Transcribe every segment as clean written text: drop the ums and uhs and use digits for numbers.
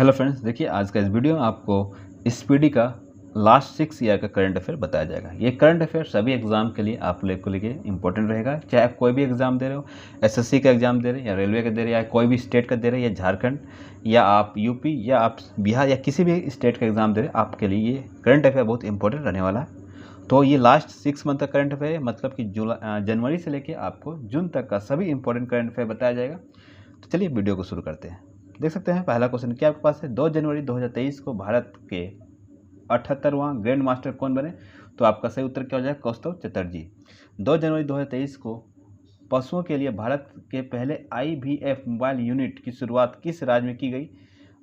Hello friends, देखिए आज का इस वीडियो में आपको स्पीडी का लास्ट 6 ईयर का करंट अफेयर बताया जाएगा। ये करंट अफेयर सभी एग्जाम के लिए आप लोग को लिए इंपॉर्टेंट रहेगा, चाहे आप कोई भी एग्जाम दे रहे हो, एसएससी का एग्जाम दे रहे हैं या रेलवे का दे रहे हैं या कोई भी स्टेट का दे रहे हैं या झारखंड या आप यूपी या आप बिहार या किसी भी स्टेट का एग्जाम दे रहे हैं, आपके लिए ये करंट अफेयर बहुत इंपॉर्टेंट रहने वाला है। तो ये लास्ट 6 मंथ का करंट अफेयर है, मतलब कि जनवरी से लेकर आपको जून तक का सभी इंपॉर्टेंट करंट अफेयर बताया जाएगा। तो चलिए वीडियो को शुरू करते हैं। देख सकते हैं पहला क्वेश्चन क्या आपके पास है, 2 जनवरी 2023 को भारत के 78वां ग्रैंड मास्टर कौन बने? तो आपका सही उत्तर क्या हो जाएगा? कौस्तुभ चटर्जी। 2 जनवरी 2023 को पशुओं के लिए भारत के पहले IVF मोबाइल यूनिट की शुरुआत किस राज्य में की गई?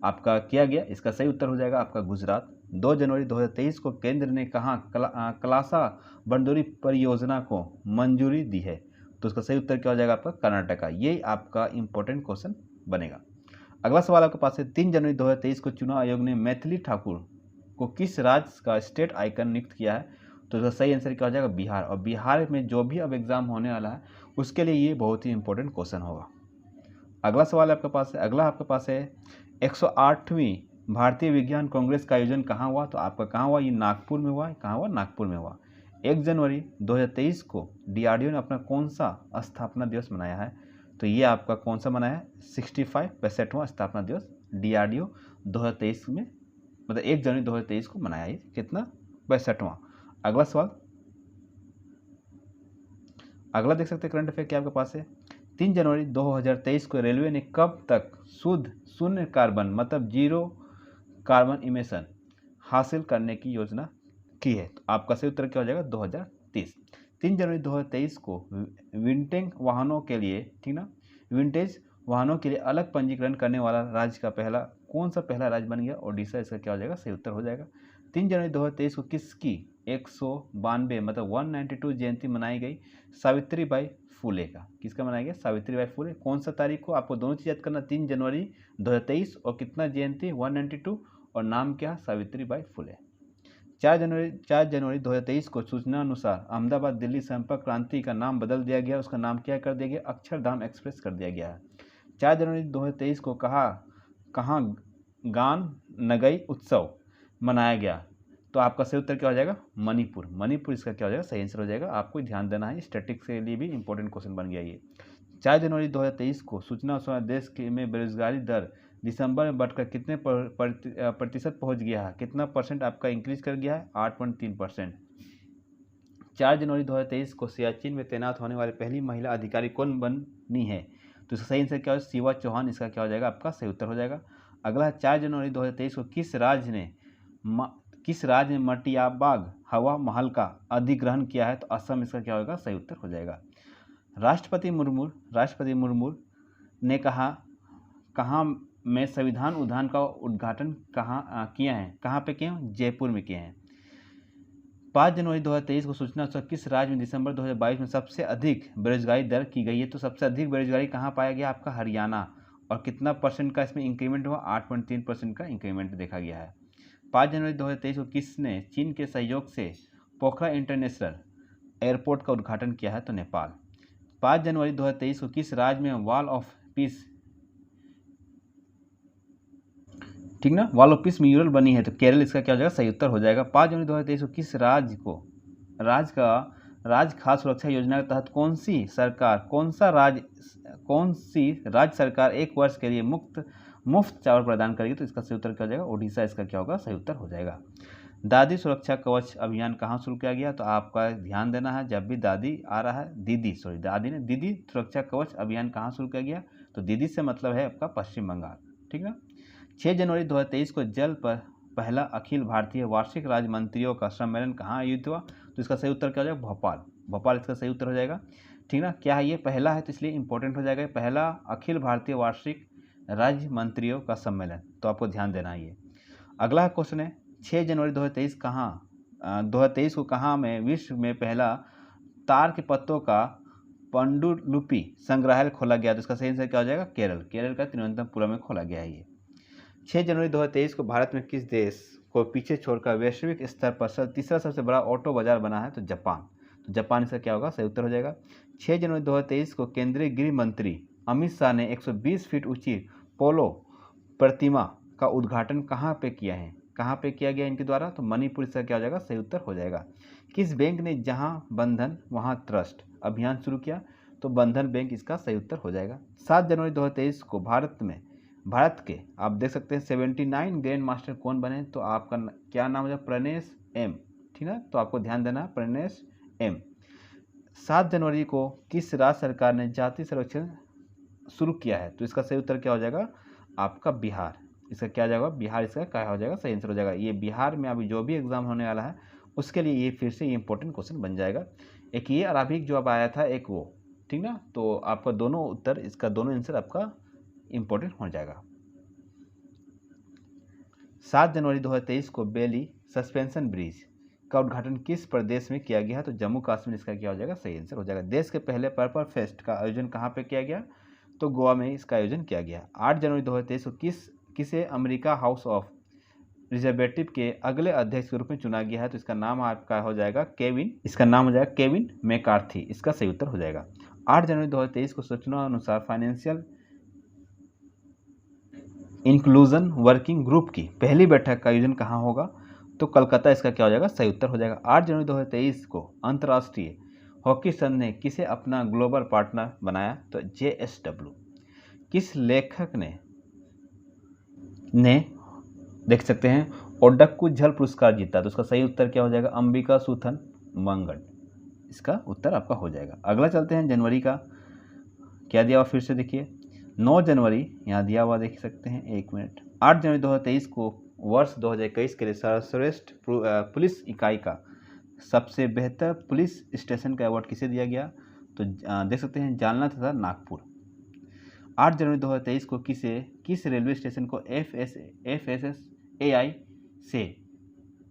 आपका किया गया, इसका सही उत्तर हो जाएगा आपका गुजरात। 2 जनवरी 2023 को केंद्र ने कहाँ कलासा बंडोरी परियोजना को मंजूरी दी है? तो उसका सही उत्तर क्या हो जाएगा आपका? कर्नाटका। ये आपका इंपॉर्टेंट क्वेश्चन बनेगा। अगला सवाल आपके पास है, 3 जनवरी 2023 को चुनाव आयोग ने मैथिली ठाकुर को किस राज्य का स्टेट आइकन नियुक्त किया है? तो इसका सही आंसर क्या हो जाएगा? बिहार। और बिहार में जो भी अब एग्जाम होने वाला है उसके लिए ये बहुत ही इंपॉर्टेंट क्वेश्चन होगा। अगला सवाल आपके पास है, अगला आपके पास है 108वीं भारतीय विज्ञान कांग्रेस का आयोजन कहाँ हुआ? तो आपका कहाँ हुआ? ये नागपुर में हुआ है। कहाँ हुआ? नागपुर में हुआ। 1 जनवरी 2023 को DRDO ने अपना कौन सा स्थापना दिवस मनाया है? तो ये आपका कौन सा मनाया है? 65वां स्थापना दिवस DRDO 2023 में, मतलब 1 जनवरी 2023 को मनाया। ये कितना? 65वां। अगला सवाल, अगला देख सकते हैं करंट अफेयर क्या आपके पास है, 3 जनवरी 2023 को रेलवे ने कब तक शुद्ध शून्य कार्बन, मतलब जीरो कार्बन इमिशन हासिल करने की योजना की है? तो आपका सही उत्तर क्या हो जाएगा? 2030। 3 जनवरी 2023 को विंटेज वाहनों के लिए, ठीक ना, विंटेज वाहनों के लिए अलग पंजीकरण करने वाला राज्य का कौन सा पहला राज्य बन गया? ओडिशा। इसका क्या हो जाएगा? सही उत्तर हो जाएगा। 3 जनवरी 2023 को किसकी 192 मतलब 192 जयंती मनाई गई? सावित्रीबाई फुले का। किसका मनाया गया? सावित्रीबाई फुले। कौन सा तारीख को? आपको दोनों चीज याद करना, 3 जनवरी 2023 और कितना जयंती? 192, और नाम क्या? सावित्रीबाई फुले। 4 जनवरी 2023 को सूचना अनुसार अहमदाबाद दिल्ली संपर्क क्रांति का नाम बदल दिया गया, उसका नाम क्या कर दिया गया? अक्षरधाम एक्सप्रेस कर दिया गया है। 4 जनवरी 2023 को कहाँ गान नगई उत्सव मनाया गया? तो आपका सही उत्तर क्या हो जाएगा? मणिपुर। मणिपुर इसका क्या हो जाएगा? सही आंसर हो जाएगा। आपको ध्यान देना है, स्टैटिक्स के लिए भी इंपॉर्टेंट क्वेश्चन बन गया ये। 4 जनवरी 2023 को सूचना अनुसार देश में बेरोजगारी दर दिसंबर में बढ़कर कितने प्रतिशत पहुंच गया है? कितना परसेंट आपका इंक्रीज कर गया है? 8.3%। 4 जनवरी 2023 को सियाचिन में तैनात होने वाली पहली महिला अधिकारी कौन बनी है? तो इसका सही आंसर क्या हो? शिवा चौहान। इसका क्या हो जाएगा? आपका सही उत्तर हो जाएगा। अगला, 4 जनवरी 2023 को किस राज्य ने मटियाबाग हवा महल का अधिग्रहण किया है? तो असम। इसका क्या होगा? सही उत्तर हो जाएगा। राष्ट्रपति मुर्मू ने कहाँ में संविधान उद्यान का उद्घाटन किया है? कहाँ पे किए हैं? जयपुर में किए हैं। 5 जनवरी 2023 को सूचना अनुसार किस राज्य में दिसंबर 2022 में सबसे अधिक बेरोजगारी दर की गई है? तो सबसे अधिक बेरोजगारी कहाँ पाया गया? आपका हरियाणा। और कितना परसेंट का इसमें इंक्रीमेंट हुआ? 8.3% का इंक्रीमेंट देखा गया है। 5 जनवरी 2023 को किसने चीन के सहयोग से पोखरा इंटरनेशनल एयरपोर्ट का उद्घाटन किया है? तो नेपाल। 5 जनवरी 2023 को किस राज्य में वॉल ऑफ पीस, ठीक ना, वॉल ऑफ पीस म्यूरल बनी है? तो केरल। इसका क्या हो जाएगा? सही उत्तर हो जाएगा। 5 जनवरी 2023 को किस राज्य खाद्य सुरक्षा योजना के तहत कौन सी राज्य सरकार 1 वर्ष के लिए मुफ्त चावल प्रदान करेगी? तो इसका सही उत्तर क्या हो जाएगा? ओडिशा। इसका क्या होगा? सही उत्तर हो जाएगा। दादी सुरक्षा कवच अभियान कहाँ शुरू किया गया? तो आपका ध्यान देना है, जब भी दादी आ रहा है, दीदी सुरक्षा कवच अभियान कहाँ शुरू किया गया? तो दीदी से मतलब है आपका पश्चिम बंगाल, ठीक ना। 6 जनवरी 2023 को जल पर पहला अखिल भारतीय वार्षिक राज्य मंत्रियों का सम्मेलन कहाँ आयोजित हुआ? तो इसका सही उत्तर क्या हो जाएगा? भोपाल इसका सही उत्तर हो जाएगा, ठीक ना। क्या है? ये पहला है तो इसलिए इंपॉर्टेंट हो जाएगा, पहला अखिल भारतीय वार्षिक राज्य मंत्रियों का सम्मेलन, तो आपको ध्यान देना है ये। अगला क्वेश्चन है, 6 जनवरी 2023 को कहाँ में विश्व में पहला तार के पत्तों का पांडुलिपि संग्रहालय खोला गया? तो इसका सही आंसर क्या हो जाएगा? केरल का तिरुवनंतपुरम में खोला गया है ये। 6 जनवरी 2023 को भारत में किस देश को पीछे छोड़कर वैश्विक स्तर पर तीसरा सबसे बड़ा ऑटो बाजार बना है? तो जापान। तो जापान इसका क्या होगा? सही उत्तर हो जाएगा। 6 जनवरी 2023 को केंद्रीय गृह मंत्री अमित शाह ने 120 फीट ऊंची पोलो प्रतिमा का उद्घाटन कहाँ पे किया है, कहाँ पे किया गया इनके द्वारा, तो मणिपुर इसका क्या हो जाएगा, सही उत्तर हो जाएगा। किस बैंक ने जहाँ बंधन वहाँ ट्रस्ट अभियान शुरू किया, तो बंधन बैंक इसका सही उत्तर हो जाएगा। 7 जनवरी 2023 को भारत के आप देख सकते हैं 79 ग्रैंड मास्टर कौन बने, तो आपका क्या नाम हो जाएगा, प्रनेश एम, ठीक है, तो आपको ध्यान देना प्रनेश एम। 7 जनवरी को किस राज्य सरकार ने जाति सर्वेक्षण शुरू किया है, तो इसका सही उत्तर क्या हो जाएगा, आपका बिहार, इसका क्या हो जाएगा, बिहार इसका क्या हो जाएगा, सही आंसर हो जाएगा। ये बिहार में अभी जो भी एग्जाम होने वाला है उसके लिए ये फिर से ये इंपॉर्टेंट क्वेश्चन बन जाएगा। एक ये अराबिक जो अब आया था एक वो, ठीक ना, तो आपका दोनों उत्तर, इसका दोनों आंसर आपका इंपॉर्टेंट हो जाएगा। 7 जनवरी 2023 को बेली सस्पेंशन ब्रिज का उद्घाटन किस प्रदेश में किया गया है, तो जम्मू कश्मीर इसका क्या हो जाएगा, सही आंसर हो जाएगा। देश के पहले पर्पल फेस्ट का आयोजन कहाँ पे किया गया, तो गोवा में इसका आयोजन किया गया। 8 जनवरी 2023 को किसे अमेरिका हाउस ऑफ रिजर्वेटिव के अगले अध्यक्ष के रूप में चुना गया है, तो इसका नाम आपका हो जाएगा केविन, इसका नाम हो जाएगा केविन मैकार्थी, इसका सही उत्तर हो जाएगा। 8 जनवरी 2023 को सूचना अनुसार फाइनेंशियल इंक्लूजन वर्किंग ग्रुप की पहली बैठक का आयोजन कहाँ होगा, तो कलकत्ता इसका क्या हो जाएगा, सही उत्तर हो जाएगा। 8 जनवरी 2023 को अंतर्राष्ट्रीय हॉकी संघ ने किसे अपना ग्लोबल पार्टनर बनाया, तो JSW। किस लेखक ने देख सकते हैं ओडक्कू झल पुरस्कार जीता, तो उसका सही उत्तर क्या हो जाएगा, अंबिका सुथन मंगल, इसका उत्तर आपका हो जाएगा। अगला चलते हैं जनवरी का क्या दिया हुआ, फिर से देखिए 9 जनवरी यहाँ दिया हुआ देख सकते हैं, 1 मिनट। 8 जनवरी 2023 को वर्ष 2021 के लिए सर्वश्रेष्ठ पुलिस इकाई का सबसे बेहतर पुलिस स्टेशन का अवार्ड किसे दिया गया, तो देख सकते हैं जालना तथा नागपुर। 8 जनवरी 2023 को किस रेलवे स्टेशन को FSSAI से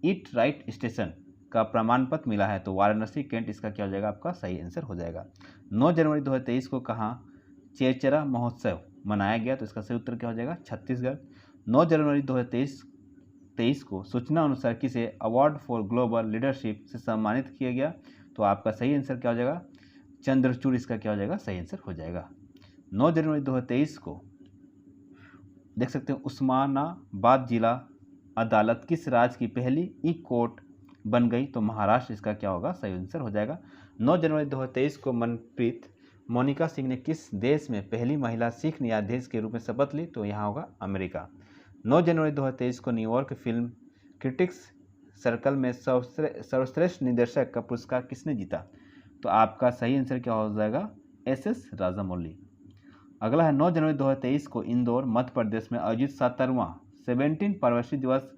ईट राइट स्टेशन का प्रमाण पत्र मिला है, तो वाराणसी कैंट इसका क्या हो जाएगा, आपका सही आंसर हो जाएगा। 9 जनवरी 2023 को कहाँ चेचरा महोत्सव मनाया गया, तो इसका सही उत्तर क्या हो जाएगा, छत्तीसगढ़। 9 जनवरी 2023 को सूचना अनुसार किसे अवार्ड फॉर ग्लोबल लीडरशिप से सम्मानित किया गया, तो आपका सही आंसर क्या हो जाएगा, चंद्रचूड़, इसका क्या हो जाएगा, सही आंसर हो जाएगा। 9 जनवरी 2023 को देख सकते हैं उस्मानाबाद जिला अदालत किस राज्य की पहली ई कोर्ट बन गई, तो महाराष्ट्र, इसका क्या होगा, सही आंसर हो जाएगा। 9 जनवरी 2023 को मनप्रीत मोनिका सिंह ने किस देश में पहली महिला सिख न्यायाधीश के रूप में शपथ ली, तो यहाँ होगा अमेरिका। 9 जनवरी 2023 को न्यूयॉर्क फिल्म क्रिटिक्स सर्कल में सर्वश्रेष्ठ निर्देशक का पुरस्कार किसने जीता, तो आपका सही आंसर क्या हो जाएगा, SS राजामौली। अगला है 9 जनवरी 2023 को इंदौर मध्य प्रदेश में आयोजित 17वां 17 प्रवासी दिवस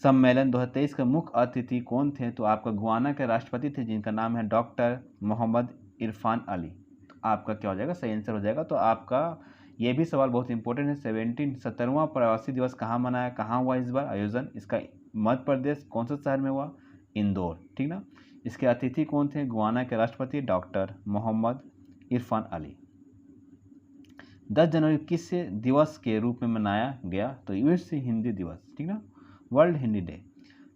सम्मेलन 2023 के मुख्य अतिथि कौन थे, तो आपका गुयाना के राष्ट्रपति थे जिनका नाम है डॉक्टर मोहम्मद इरफान अली, तो आपका क्या हो जाएगा, सही आंसर हो जाएगा। तो आपका ये भी सवाल बहुत इंपॉर्टेंट है, 17वां प्रवासी दिवस कहाँ मनाया, कहाँ हुआ इस बार आयोजन, इसका मध्य प्रदेश कौन से शहर में हुआ, इंदौर, ठीक ना। इसके अतिथि कौन थे, गुयाना के राष्ट्रपति डॉक्टर मोहम्मद इरफान अली। 10 जनवरी किस दिवस के रूप में मनाया गया, तो विश्व हिंदी दिवस, ठीक ना, वर्ल्ड हिंदी डे।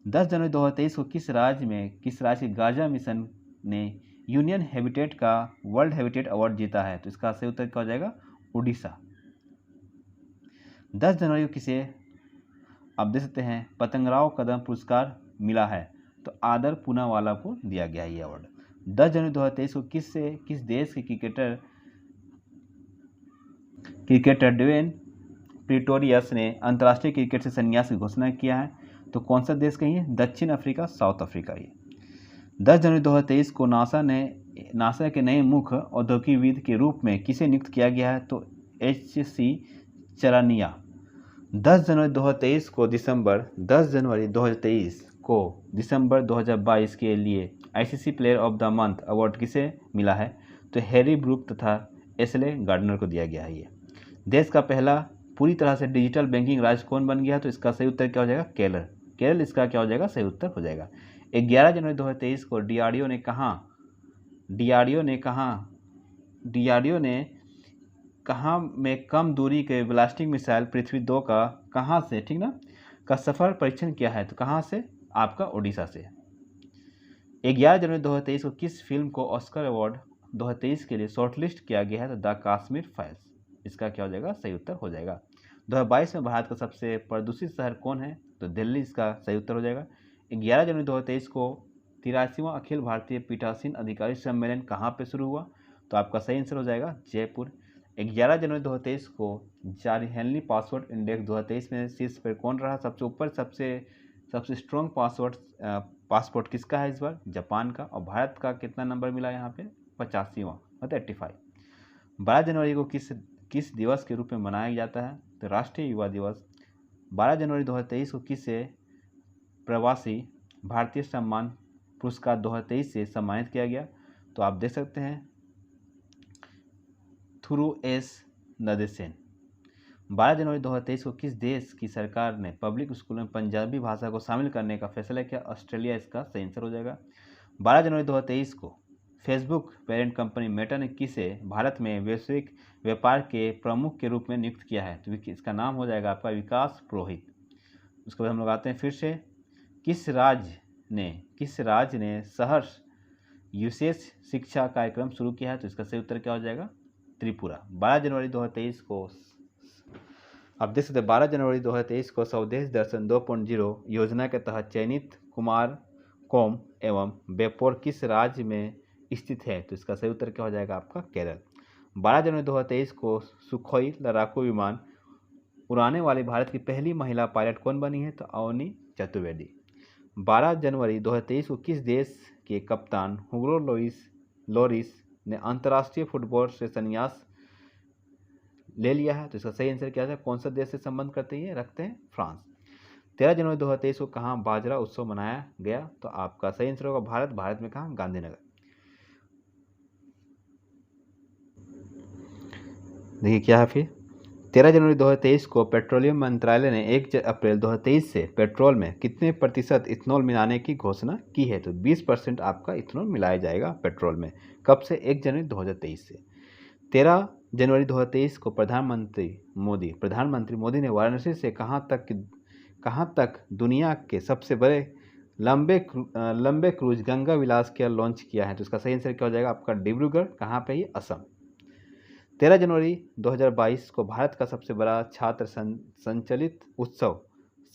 10 जनवरी 2023 को किस राज्य के गाजा मिशन ने यूनियन हैबिटेट का वर्ल्ड हैबिटेट अवार्ड जीता है, तो इसका सही उत्तर क्या हो जाएगा, उड़ीसा। 10 जनवरी को किसे आप देख सकते हैं पतंगराव कदम पुरस्कार मिला है, तो आदर पूनावाला को दिया गया ये अवार्ड। 10 जनवरी 2023 को किस देश के क्रिकेटर ड्वेन प्रीटोरियस ने अंतर्राष्ट्रीय क्रिकेट से संन्यास की घोषणा किया है, तो कौन सा देश कहिए, दक्षिण अफ्रीका, साउथ अफ्रीका। ये 10 जनवरी 2023 को नासा के नए मुख्य औद्योगिकविद के रूप में किसे नियुक्त किया गया है, तो HC चरानिया। 10 जनवरी 2023 को दिसंबर 2022 के लिए ICC player of the month award किसे मिला है, तो हैरी ब्रूक तथा एशले गार्डनर को दिया गया है। ये देश का पहला पूरी तरह से डिजिटल बैंकिंग राज्य कौन बन गया, तो इसका सही उत्तर क्या हो जाएगा, केरल, इसका क्या हो जाएगा, सही उत्तर हो जाएगा। 11 जनवरी 2023 को DRDO ने कहाँ में कम दूरी के बैलिस्टिक मिसाइल पृथ्वी 2 का कहाँ से, ठीक ना, का सफल परीक्षण किया है, तो कहाँ से, आपका ओडिशा से। 11 जनवरी 2023 को किस फिल्म को ऑस्कर अवार्ड 2023 के लिए शॉर्टलिस्ट किया गया है, तो द कश्मीर फाइल्स, इसका क्या हो जाएगा, सही उत्तर हो जाएगा। 2022 में भारत का सबसे प्रदूषित शहर कौन है? तो दिल्ली इसका सही उत्तर हो जाएगा। 11 जनवरी 2023 को 83वां अखिल भारतीय पीठासीन अधिकारी सम्मेलन कहाँ पे शुरू हुआ? तो आपका सही आंसर हो जाएगा जयपुर। 11 जनवरी 2023 को जारी हेनली पासवर्ड इंडेक्स 2023 में शीर्ष पर कौन रहा? सबसे ऊपर सबसे स्ट्रॉन्ग पासपोर्ट किसका है इस बार? जापान का। और भारत का कितना नंबर मिला यहाँ पे? 85वां, मतलब 85। 12 जनवरी को किस दिवस के रूप में मनाया जाता है? तो राष्ट्रीय युवा दिवस। 12 जनवरी 2023 को किसे प्रवासी भारतीय सम्मान पुरस्कार 2023 से सम्मानित किया गया? तो आप देख सकते हैं थुरु एस नदेसेन। 12 जनवरी 2023 को किस देश की सरकार ने पब्लिक स्कूल में पंजाबी भाषा को शामिल करने का फैसला किया? ऑस्ट्रेलिया इसका सही आंसर हो जाएगा। 12 जनवरी 2023 को फेसबुक पेरेंट कंपनी मेटा ने किसे भारत में वैश्विक व्यापार के प्रमुख के रूप में नियुक्त किया है? तो इसका नाम हो जाएगा आपका विकास पुरोहित। उसके बाद हम लोग आते हैं फिर से, किस राज्य ने सहर्ष विशेष शिक्षा कार्यक्रम शुरू किया है? तो इसका सही उत्तर क्या हो जाएगा? त्रिपुरा। 12 जनवरी 2023 को आप देख सकते हैं 12 जनवरी 2023 को स्वदेश दर्शन 2.0 योजना के तहत चयनित कुमारकोम एवं बेपोर किस राज्य में स्थित है? तो इसका सही उत्तर क्या हो जाएगा आपका? केरल। 12 जनवरी 2023 को सुखोई लड़ाकू विमान उड़ाने वाली भारत की पहली महिला पायलट कौन बनी है? तो अवनी चतुर्वेदी। 12 जनवरी 2023 को किस देश के कप्तान हुगो लोरिस ने अंतर्राष्ट्रीय फुटबॉल से संन्यास ले लिया है? तो इसका सही आंसर क्या है? कौन सा देश से संबंध रखते हैं? फ्रांस। 13 जनवरी 2023 को कहाँ बाजरा उत्सव मनाया गया? तो आपका सही आंसर होगा भारत में कहाँ? गांधीनगर। देखिए क्या है फिर, 13 जनवरी 2023 को पेट्रोलियम मंत्रालय ने 1 अप्रैल 2023 से पेट्रोल में कितने प्रतिशत इथेनॉल मिलाने की घोषणा की है? तो 20% आपका इथेनॉल मिलाया जाएगा पेट्रोल में। कब से? 1 जनवरी 2023 से। 13 जनवरी 2023 को प्रधानमंत्री मोदी ने वाराणसी से कहाँ तक दुनिया के सबसे बड़े लंबे क्रूज गंगा विलास का लॉन्च किया है? तो इसका सही आंसर क्या हो जाएगा आपका? डिब्रूगढ़। कहाँ पे? ही असम। 13 जनवरी 2022 को भारत का सबसे बड़ा छात्र संचालित उत्सव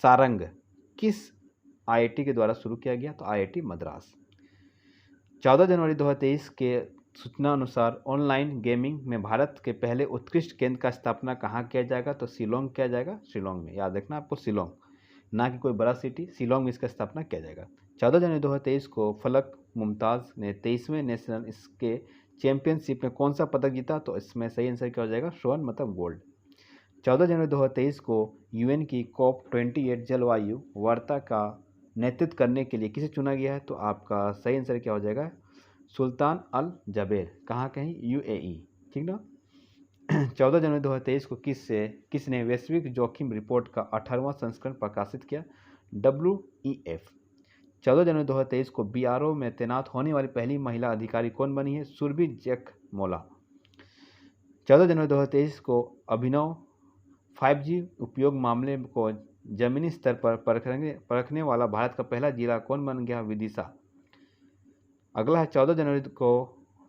सारंग किस आईआईटी के द्वारा शुरू किया गया? तो आईआईटी मद्रास। 14 जनवरी 2023 के सूचना अनुसार ऑनलाइन गेमिंग में भारत के पहले उत्कृष्ट केंद्र का स्थापना कहाँ किया जाएगा? तो शिलोंग किया जाएगा। शिलोंग में, याद रखना आपको, शिलोंग, ना कि कोई बड़ा सिटी, शिलोंग में इसका स्थापना किया जाएगा। 14 जनवरी 2023 को फलक मुमताज़ ने 23वें नेशनल इसके चैंपियनशिप में कौन सा पदक जीता? तो इसमें सही आंसर क्या हो जाएगा? स्वर्ण, मतलब गोल्ड। 14 जनवरी 2023 को यूएन की COP28 जलवायु वार्ता का नेतृत्व करने के लिए किसे चुना गया है? तो आपका सही आंसर क्या हो जाएगा? सुल्तान अल जबेर। कहाँ कहीं? यूएई। ठीक ना। 14 जनवरी 2023 को किसने वैश्विक जोखिम रिपोर्ट का 18वां संस्करण प्रकाशित किया? WEF। 14 जनवरी 2023 को बीआरओ में तैनात होने वाली पहली महिला अधिकारी कौन बनी है? सुरभि जैकमोला। 14 जनवरी 2023 को अभिनव 5G उपयोग मामले को जमीनी स्तर पर परखने वाला भारत का पहला जिला कौन बन गया? विदिशा। अगला है 14 जनवरी को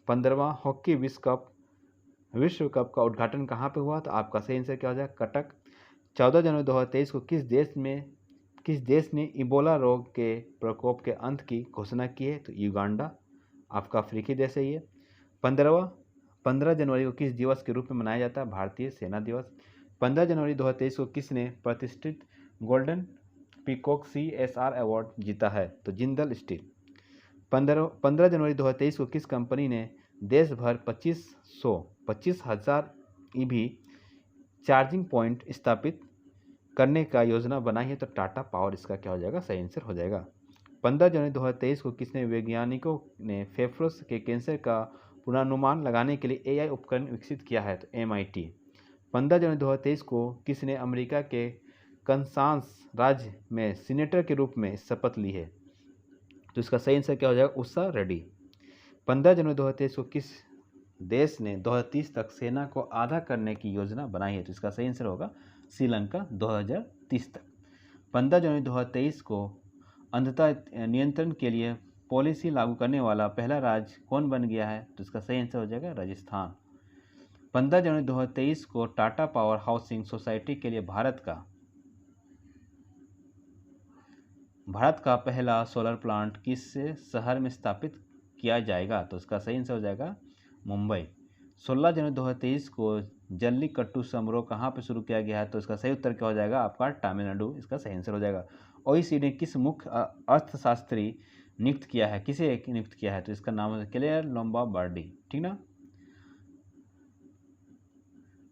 15वां हॉकी विश्व कप का उद्घाटन कहाँ पे हुआ? तो आपका सही आंसर क्या हो जाएगा? कटक। 14 जनवरी 2023 को किस देश ने इबोला रोग के प्रकोप के अंत की घोषणा की है? तो युगांडा। आपका अफ्रीकी देश है ये। 15 जनवरी को किस दिवस के रूप में मनाया जाता है? भारतीय सेना दिवस। 15 जनवरी 2023 को किसने प्रतिष्ठित गोल्डन पीकॉक CSR अवार्ड जीता है? तो जिंदल स्टील। 15 जनवरी 2023 को किस कंपनी ने देश भर 25,000 EV चार्जिंग पॉइंट स्थापित करने का योजना बनाई है? तो टाटा पावर इसका क्या हो जाएगा? सही आंसर हो जाएगा। 15 जनवरी 2023 को किसने वैज्ञानिकों ने फेफड़ों के कैंसर का पूर्वानुमान लगाने के लिए AI उपकरण विकसित किया है? तो MIT। 15 जनवरी 2023 को किसने अमेरिका के कनसास राज्य में सीनेटर के रूप में शपथ ली है? तो इसका सही आंसर क्या हो जाएगा? उषा रेड्डी। 15 जनवरी 2023 को किस देश ने 2030 तक सेना को आधा करने की योजना बनाई है? तो इसका सही आंसर होगा श्रीलंका 2030 तक। 15 जनवरी 2023 को अंधता नियंत्रण के लिए पॉलिसी लागू करने वाला पहला राज्य कौन बन गया है? तो इसका सही आंसर हो जाएगा राजस्थान। 15 जनवरी 2023 को टाटा पावर हाउसिंग सोसाइटी के लिए भारत का पहला सोलर प्लांट किस शहर में स्थापित किया जाएगा? तो इसका सही आंसर हो जाएगा मुंबई। 16 जनवरी 2023 को जल्लीकट्टू समारोह कहाँ पर शुरू किया गया है? तो इसका सही उत्तर क्या हो जाएगा आपका? तमिलनाडु इसका सही आंसर हो जाएगा। ओईसीडी ने किस मुख्य अर्थशास्त्री नियुक्त किया है? किसे नियुक्त किया है? तो इसका नाम है क्लेयर लोम्बार्डी, ठीक ना।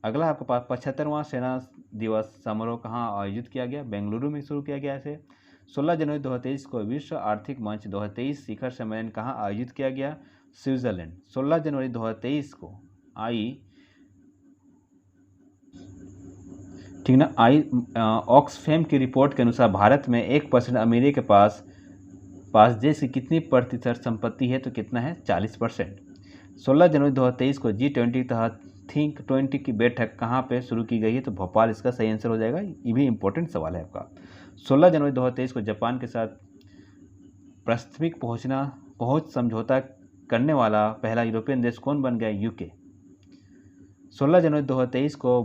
अगला आपके पास 75वां सेना दिवस समारोह कहाँ आयोजित किया गया? बेंगलुरु में शुरू किया गया इसे। 16 जनवरी 2023 को विश्व आर्थिक मंच 2023 शिखर सम्मेलन कहाँ आयोजित किया गया? स्विट्जरलैंड। 16 जनवरी 2023 को ठीक ना ऑक्सफैम की रिपोर्ट के अनुसार भारत में 1% अमीरी के पास देश की कितनी प्रतिशत संपत्ति है? तो कितना है? 40%। 16 जनवरी 2023 को G20 तहत थिंक 20 की बैठक कहाँ पे शुरू की गई है? तो भोपाल इसका सही आंसर हो जाएगा। ये भी इंपॉर्टेंट सवाल है आपका। 16 जनवरी 2023 को जापान के साथ पारस्परिक पहुंच समझौता करने वाला पहला यूरोपियन देश कौन बन गया? यूके। 16 जनवरी 2023 को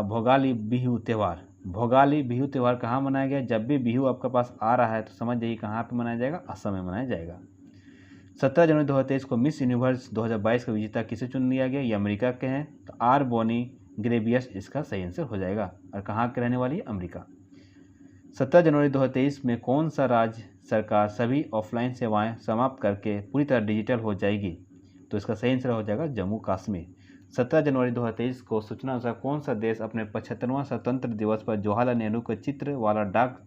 भोगाली बिहू त्यौहार कहाँ मनाया गया? जब भी बिहू आपके पास आ रहा है तो समझ जाइए कहाँ पे मनाया जाएगा? असम में मनाया जाएगा। 17 जनवरी 2023 को मिस यूनिवर्स 2022 का विजेता किसे चुन लिया गया? ये अमेरिका के हैं, तो आर बोनी ग्रेवियस इसका सही आंसर हो जाएगा। और कहाँ के रहने वाली है? अमेरिका। 17 जनवरी 2023 में कौन सा राज्य सरकार सभी ऑफलाइन सेवाएं समाप्त करके पूरी तरह डिजिटल हो जाएगी? तो इसका सही आंसर हो जाएगा जम्मू कश्मीर। 17 जनवरी 2023 को सूचना अनुसार कौन सा देश अपने 75वां स्वतंत्र दिवस पर जवाहरलाल नेहरू के चित्र वाला डाक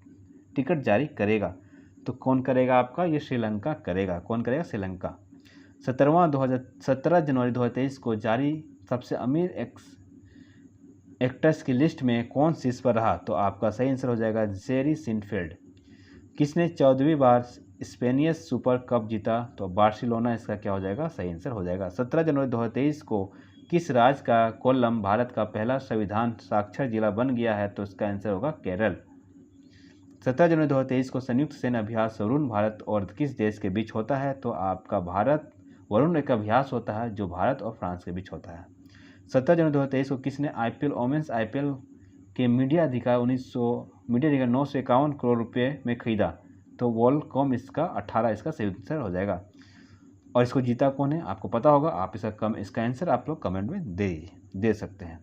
टिकट जारी करेगा? तो कौन करेगा आपका? ये श्रीलंका करेगा। कौन करेगा? श्रीलंका। 17 जनवरी 2023 को जारी सबसे अमीर एक्टर्स की लिस्ट में कौन शीर्ष पर रहा? तो आपका सही आंसर हो जाएगा जेरी सिनफेल्ड। किसने 14वीं बार स्पेनियस सुपर कप जीता? तो बार्सिलोना इसका क्या हो जाएगा? सही आंसर हो जाएगा। 17 जनवरी 2023 को किस राज्य का कोल्लम भारत का पहला संविधान साक्षर जिला बन गया है? तो इसका आंसर होगा केरल। 17 जनवरी 2023 को संयुक्त सैन्य अभ्यास वरुण भारत और किस देश के बीच होता है? तो आपका भारत वरुण एक अभ्यास होता है जो भारत और फ्रांस के बीच होता है। 17 जनवरी 2023 को किसने वोमेंस आईपीएल के मीडिया अधिकार 951 करोड़ रुपए में खरीदा? तो वॉलकॉम इसका 18 इसका सही आंसर हो जाएगा। और इसको जीता कौन है? आपको पता होगा, आप इसका आंसर आप लोग कमेंट में दे सकते हैं।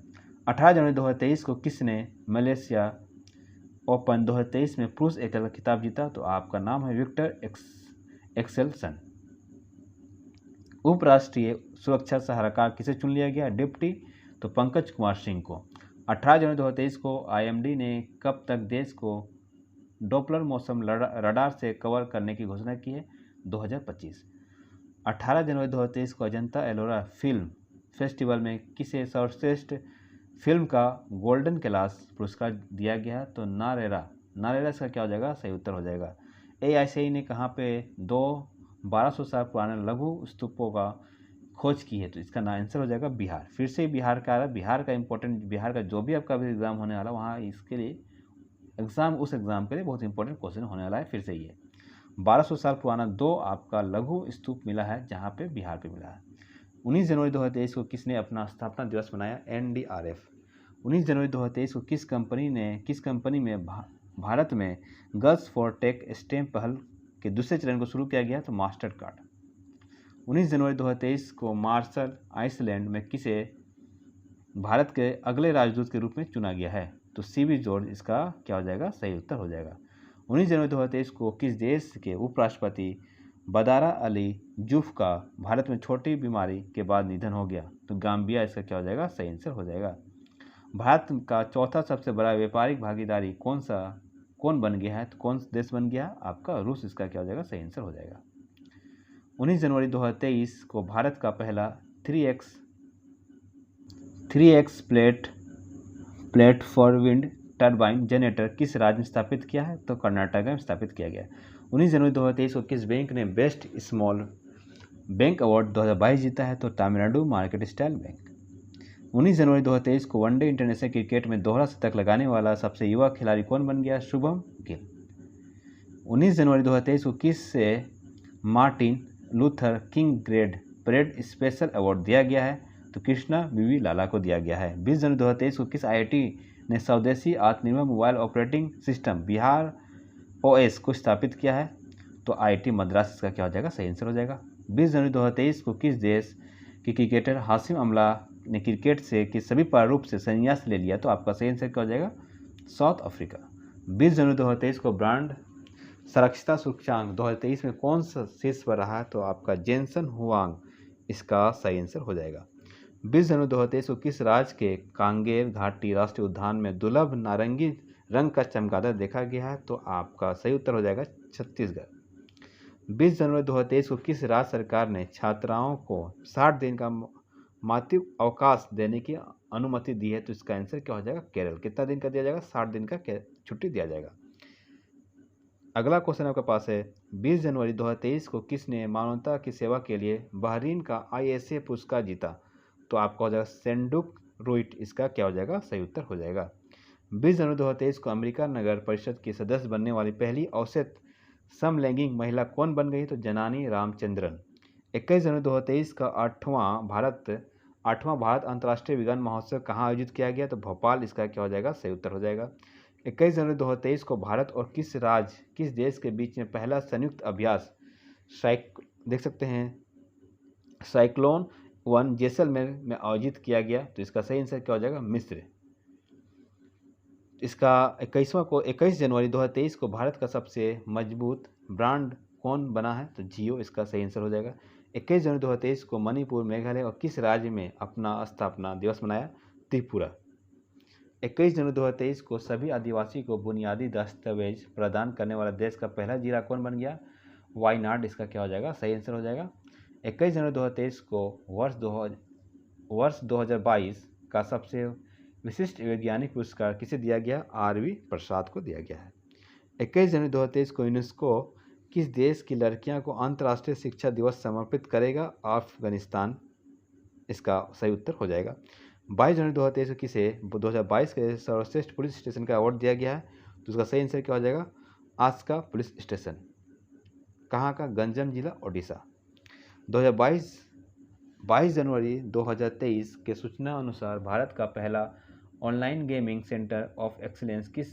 18 जनवरी 2023 को किसने मलेशिया ओपन 2023 में पुरुष एकल खिताब जीता? तो आपका नाम है विक्टर एक्सेल्सन। उपराष्ट्रीय सुरक्षा सलाहकार किसे चुन लिया गया? डिप्टी, तो पंकज कुमार सिंह को। 18 जनवरी 2023 को आईएमडी ने कब तक देश को डॉपलर मौसम रडार से कवर करने की घोषणा की है? 2025। 18 जनवरी 2023 को अजंता एलोरा फिल्म फेस्टिवल में किसे सर्वश्रेष्ठ फिल्म का गोल्डन कैलाश पुरस्कार दिया गया है? तो नारेरा इसका क्या हो जाएगा? सही उत्तर हो जाएगा। AICI ने कहाँ पे 1200 साल पुराने लघु स्तूपों का खोज की है? तो इसका आंसर हो जाएगा बिहार। फिर से बिहार का आ रहा है। बिहार का जो भी आपका भी एग्जाम होने वाला वहाँ इसके लिए उस एग्जाम के लिए बहुत इंपॉर्टेंट क्वेश्चन होने वाला है। फिर से ये 1200 साल पुराना 2 आपका लघु स्तूप मिला है जहाँ पे बिहार पे मिला है। 19 जनवरी 2023 को किसने अपना स्थापना दिवस मनाया? NDRF। 19 जनवरी 2023 को किस कंपनी में भारत में गर्ल्स फॉर टेक स्टेम पहल के दूसरे चरण को शुरू किया गया? तो मास्टर कार्ड। 19 जनवरी 2023 को मार्शल आइसलैंड में किसे भारत के अगले राजदूत के रूप में चुना गया है? तो CB जॉर्ज इसका क्या हो जाएगा? सही उत्तर हो जाएगा। 19 जनवरी 2023 को किस देश के उपराष्ट्रपति बदारा अली जूफ का भारत में छोटी बीमारी के बाद निधन हो गया? तो गाम्बिया इसका क्या हो जाएगा? सही आंसर हो जाएगा। भारत का चौथा सबसे बड़ा व्यापारिक भागीदारी कौन बन गया है? तो कौन देश बन गया? आपका रूस इसका क्या हो जाएगा? सही आंसर हो जाएगा। 19 जनवरी 2023 को भारत का पहला 3x plate for wind turbine generator किस राज्य में स्थापित किया है? तो कर्नाटक में स्थापित किया गया। 19 जनवरी 2023 को किस बैंक ने बेस्ट स्मॉल बैंक अवार्ड 2022 जीता है? तो तमिलनाडु मार्केट स्टाइल बैंक। 19 जनवरी 2023 को वनडे इंटरनेशनल क्रिकेट में दोहरा शतक लगाने वाला सबसे युवा खिलाड़ी कौन बन गया? शुभम गिल। 19 जनवरी 2023 को किस से Martin Luther king grade parade special award दिया गया है? तो कृष्णा बीवी लाला को दिया गया है। 20 जनवरी 2023 को किस IIT ने स्वदेशी आत्मनिर्भर mobile operating system Bihar OS को स्थापित किया है? तो IIT मद्रास इसका क्या हो जाएगा? सही आंसर हो जाएगा। 20 जनवरी 2023 को किस देश के क्रिकेटर हाशिम अमला ने क्रिकेट से कि सभी प्रारूप से संन्यास ले लिया? तो आपका सही आंसर क्या हो जाएगा? South Africa. 20 जनवरी 2023 को ब्रांड सुरक्षिता सूचकांक 2023 में कौन सा शीर्ष पर रहा? तो आपका जेनसन हुआंग इसका सही आंसर हो जाएगा। 20 जनवरी 2023 को किस राज्य के कांगेर घाटी राष्ट्रीय उद्यान में दुर्लभ नारंगी रंग का चमगादड़ देखा गया है? तो आपका सही उत्तर हो जाएगा छत्तीसगढ़। 20 जनवरी 2023 को किस राज्य सरकार ने छात्राओं को 60 दिन का मातृ अवकाश देने की अनुमति दी है? तो इसका आंसर क्या हो जाएगा? केरल। कितना दिन का दिया जाएगा? 60 दिन का छुट्टी दिया जाएगा। अगला क्वेश्चन आपके पास है 20 जनवरी 2023 को किसने मानवता की सेवा के लिए बहरीन का ISA पुरस्कार जीता? तो आपका हो जाएगा सेंडुक रुइट इसका क्या हो जाएगा? सही उत्तर हो जाएगा। 20 जनवरी 2023 को अमेरिका नगर परिषद की सदस्य बनने वाली पहली औसत समलैंगिक महिला कौन बन गई? तो जनानी रामचंद्रन। 21 जनवरी 2023 का आठवां भारत अंतर्राष्ट्रीय विज्ञान महोत्सव कहाँ आयोजित किया गया? तो भोपाल इसका क्या हो जाएगा? सही उत्तर हो जाएगा। 21 जनवरी 2023 को भारत और किस देश के बीच में पहला संयुक्त अभ्यास देख सकते हैं साइक्लोन 1 जैसलमेर में आयोजित किया गया? तो इसका सही आंसर क्या हो जाएगा? मिस्र। इसका 21 जनवरी 2023 को भारत का सबसे मजबूत ब्रांड कौन बना है? तो जियो इसका सही आंसर हो जाएगा। 21 जनवरी 2023 को मणिपुर, मेघालय और किस राज्य में अपना स्थापना दिवस मनाया? त्रिपुरा। 21 जनवरी 2023 को सभी आदिवासी को बुनियादी दस्तावेज प्रदान करने वाला देश का पहला जिला कौन बन गया? वायनाड इसका क्या हो जाएगा? सही आंसर हो जाएगा। 21 जनवरी 2023 को वर्ष 2022 का सबसे विशिष्ट वैज्ञानिक पुरस्कार किसे दिया गया? RV प्रसाद को दिया गया है। 21 जनवरी 2023 को यूनेस्को किस देश की लड़कियों को अंतर्राष्ट्रीय शिक्षा दिवस समर्पित करेगा? अफगानिस्तान इसका सही उत्तर हो जाएगा। 22 जनवरी 2023 को किसे 2022 के सर्वश्रेष्ठ पुलिस स्टेशन का अवार्ड दिया गया है? तो उसका सही आंसर क्या हो जाएगा? Aska police station. कहाँ का? गंजम जिला, ओडिशा। 22 जनवरी 2023 के सूचना अनुसार भारत का पहला online gaming centre of excellence किस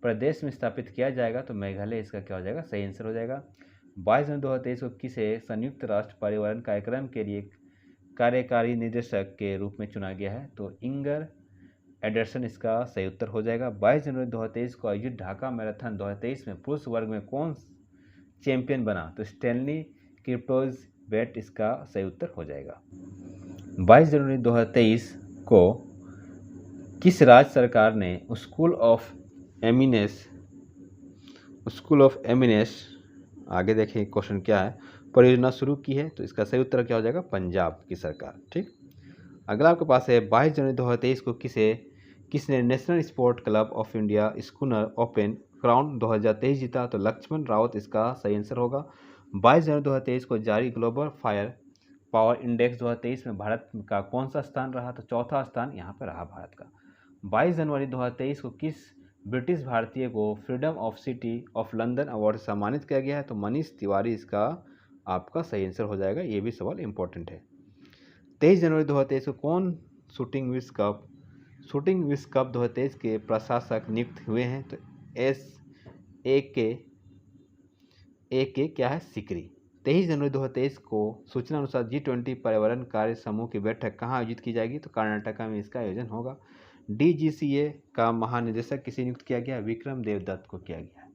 प्रदेश में स्थापित किया जाएगा? तो मेघालय इसका क्या हो जाएगा? सही आंसर हो जाएगा। 22 जनवरी 2023 को किसे संयुक्त राष्ट्र पर्यावरण कार्यक्रम के लिए कार्यकारी निदेशक के रूप में चुना गया है? तो इंगर एडरसन इसका सही उत्तर हो जाएगा। 22 जनवरी 2023 को आयोजित ढाका मैराथन 2023 में पुरुष वर्ग में कौन चैंपियन बना? तो स्टैनली क्रिप्टोज बेट इसका सही उत्तर हो जाएगा। 22 जनवरी 2023 को किस राज्य सरकार ने स्कूल ऑफ एमिनेस आगे देखें क्वेश्चन क्या है, परियोजना शुरू की है? तो इसका सही उत्तर क्या हो जाएगा? पंजाब की सरकार। ठीक। अगला आपके पास है 22 जनवरी 2023 को किसने national sport club of India schooner open crown 2023 जीता? तो लक्ष्मण रावत इसका सही आंसर होगा। 22 जनवरी 2023 को जारी ग्लोबल फायर पावर इंडेक्स 2023 में भारत का कौन सा स्थान रहा? तो चौथा स्थान यहाँ पर रहा भारत का। 22 जनवरी 2023 को किस ब्रिटिश भारतीय को freedom of city of London award से सम्मानित किया गया है? तो मनीष तिवारी इसका आपका सही आंसर हो जाएगा। ये भी सवाल इंपॉर्टेंट है। 23 जनवरी 2023 को कौन शूटिंग विश्व कप 2023 के प्रशासक नियुक्त हुए हैं? तो SAK क्या है? सिकरी। 23 जनवरी 2023 को सूचना अनुसार G20 पर्यावरण कार्य समूह की बैठक कहाँ आयोजित की जाएगी? तो कर्नाटका में इसका आयोजन होगा। DGCA का महानिदेशक किसे नियुक्त किया गया? विक्रम देवदत्त को किया गया।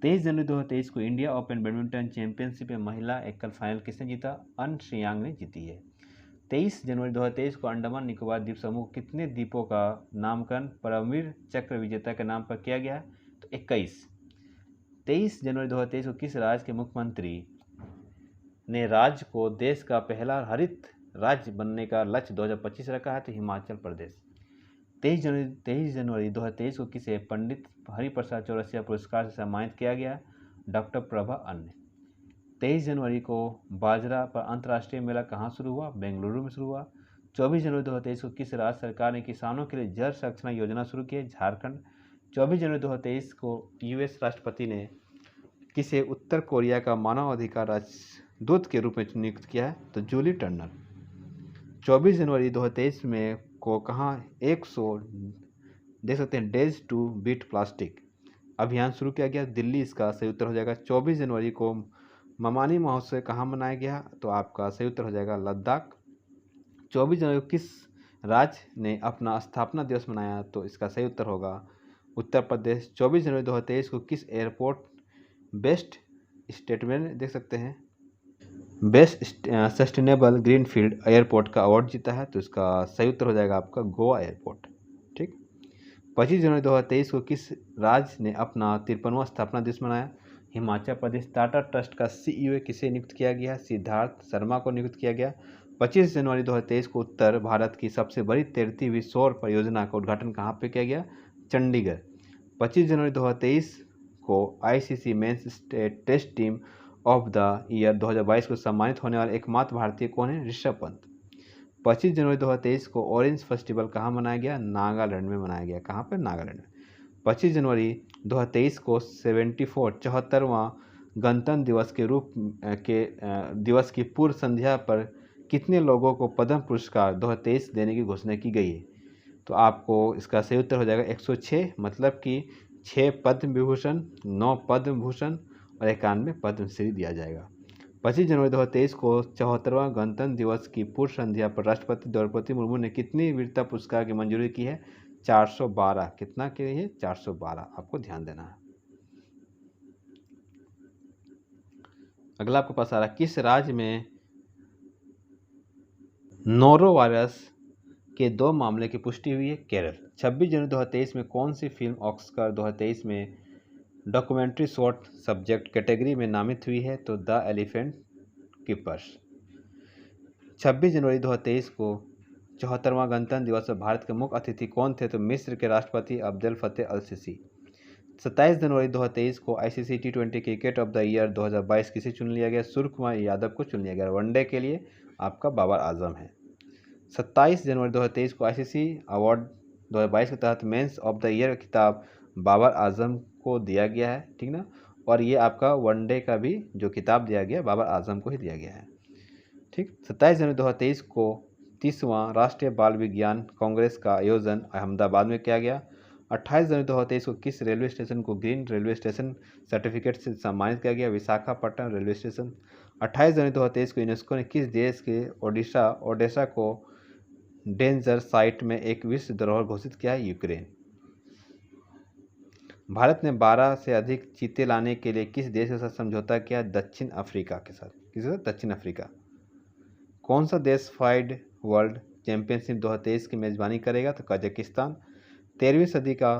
23 जनवरी 2023 को इंडिया ओपन बैडमिंटन चैंपियनशिप में महिला एकल फाइनल किसने जीता? अन श्रेयांग ने जीती है। 23 जनवरी 2023 को अंडमान निकोबार द्वीप समूह कितने द्वीपों का नामकरण परमवीर चक्र विजेता के नाम पर किया गया? तो 21। 23 जनवरी 2023 को किस राज्य के मुख्यमंत्री ने राज्य को देश का पहला हरित राज्य बनने का लक्ष्य 2025 रखा है? तो हिमाचल प्रदेश। 23 जनवरी 2023 को किसे पंडित हरिप्रसाद चौरसिया पुरस्कार से सम्मानित किया गया? डॉक्टर प्रभा अन्य। 23 जनवरी को बाजरा पर अंतर्राष्ट्रीय मेला कहाँ शुरू हुआ? बेंगलुरु में शुरू हुआ। 24 जनवरी 2023 को किस राज्य सरकार ने किसानों के लिए जल संरक्षण योजना शुरू की? झारखंड। 24 जनवरी 2023 को US राष्ट्रपति ने किसे उत्तर कोरिया का मानवाधिकार राजदूत के रूप में नियुक्त किया है? तो जूली टर्नर। 24 जनवरी 2023 में को कहाँ 100 देख सकते हैं डेज टू बीट प्लास्टिक अभियान शुरू किया गया, दिल्ली इसका सही उत्तर हो जाएगा। 24 जनवरी को ममानी महोत्सव कहाँ मनाया गया, तो आपका सही उत्तर हो जाएगा लद्दाख। 24 जनवरी को किस राज्य ने अपना स्थापना दिवस मनाया, तो इसका सही उत्तर होगा उत्तर प्रदेश। 24 जनवरी 2023 को किस एयरपोर्ट बेस्ट स्टेटमेंट देख सकते हैं बेस्ट सस्टेनेबल ग्रीनफील्ड एयरपोर्ट का अवार्ड जीता है, तो इसका सही उत्तर हो जाएगा आपका गोवा एयरपोर्ट। ठीक। 25 जनवरी 2023 को किस राज्य ने अपना 53वां स्थापना दिवस मनाया, हिमाचल प्रदेश। टाटा ट्रस्ट का सीईओ किसे नियुक्त किया गया, सिद्धार्थ शर्मा को नियुक्त किया गया। 25 जनवरी 2023 को उत्तर भारत की सबसे बड़ी तैरती सौर परियोजना का उद्घाटन कहाँ पे किया गया, चंडीगढ़। 25 जनवरी 2023 को ICC men's test team of the year 2022 को सम्मानित होने वाले एकमात्र भारतीय कौन है, ऋषभ पंत। 25 जनवरी 2023 को ऑरेंज फेस्टिवल कहाँ मनाया गया, नागालैंड में मनाया गया। कहाँ पर, नागालैंड में। 25 जनवरी 2023 को 74वां गणतंत्र दिवस के दिवस की पूर्व संध्या पर कितने लोगों को पद्म पुरस्कार 2023 देने की घोषणा की गई है, तो आपको इसका सही उत्तर हो जाएगा 106, मतलब कि 6 पद्म विभूषण, 9 पद्म भूषण और 91 पद्मश्री दिया जाएगा। 25 जनवरी 2023 को 74वां गणतंत्र दिवस की पूर्व संध्या पर राष्ट्रपति द्रौपदी मुर्मू ने कितनी वीरता पुरस्कार की मंजूरी की है, 412। कितना के लिए, 412, आपको ध्यान देना है। अगला आपके पास आ रहा है, किस राज्य में नोरो वायरस के 2 मामले की पुष्टि हुई है, केरल। 26 जनवरी 2023 में कौन सी फिल्म ऑस्कर 2023 में डॉक्यूमेंट्री शॉर्ट सब्जेक्ट कैटेगरी में नामित हुई है, तो द एलिफेंट कीपर्स। 26 जनवरी 2023 को 74वां गणतंत्र दिवस पर भारत के मुख्य अतिथि कौन थे, तो मिस्र के राष्ट्रपति अब्देल फतेह अल सीसी। 27 जनवरी 2023 को ICC T20 cricket of the year 2022 किसे चुन लिया गया, सूर्य कुमार यादव को चुन लिया गया। वनडे के लिए आपका बाबर आजम है। 27 जनवरी 2023 को आईसीसी अवार्ड 2022 के तहत मेंस ऑफ द ईयर खिताब बाबर आजम को दिया गया है, ठीक ना। और ये आपका वनडे का भी जो खिताब दिया गया बाबर आजम को ही दिया गया है, ठीक। 27 जनवरी 2023 को 30वां राष्ट्रीय बाल विज्ञान कांग्रेस का आयोजन अहमदाबाद में किया गया। 28 जनवरी 2023 को किस रेलवे स्टेशन को ग्रीन रेलवे स्टेशन सर्टिफिकेट से सम्मानित किया गया, विशाखापट्टनम रेलवे स्टेशन। 28 जनवरी 2023 को यूनेस्को ने किस देश के ओडेसा को डेंजर साइट में एक विश्व धरोहर घोषित किया है, यूक्रेन। भारत ने 12 से अधिक चीते लाने के लिए किस देश के साथ समझौता किया, दक्षिण अफ्रीका के साथ। किसके साथ, दक्षिण अफ्रीका। कौन सा देश फाइड वर्ल्ड चैंपियनशिप 2023 की मेजबानी करेगा, तो कजाकिस्तान। 13वीं सदी का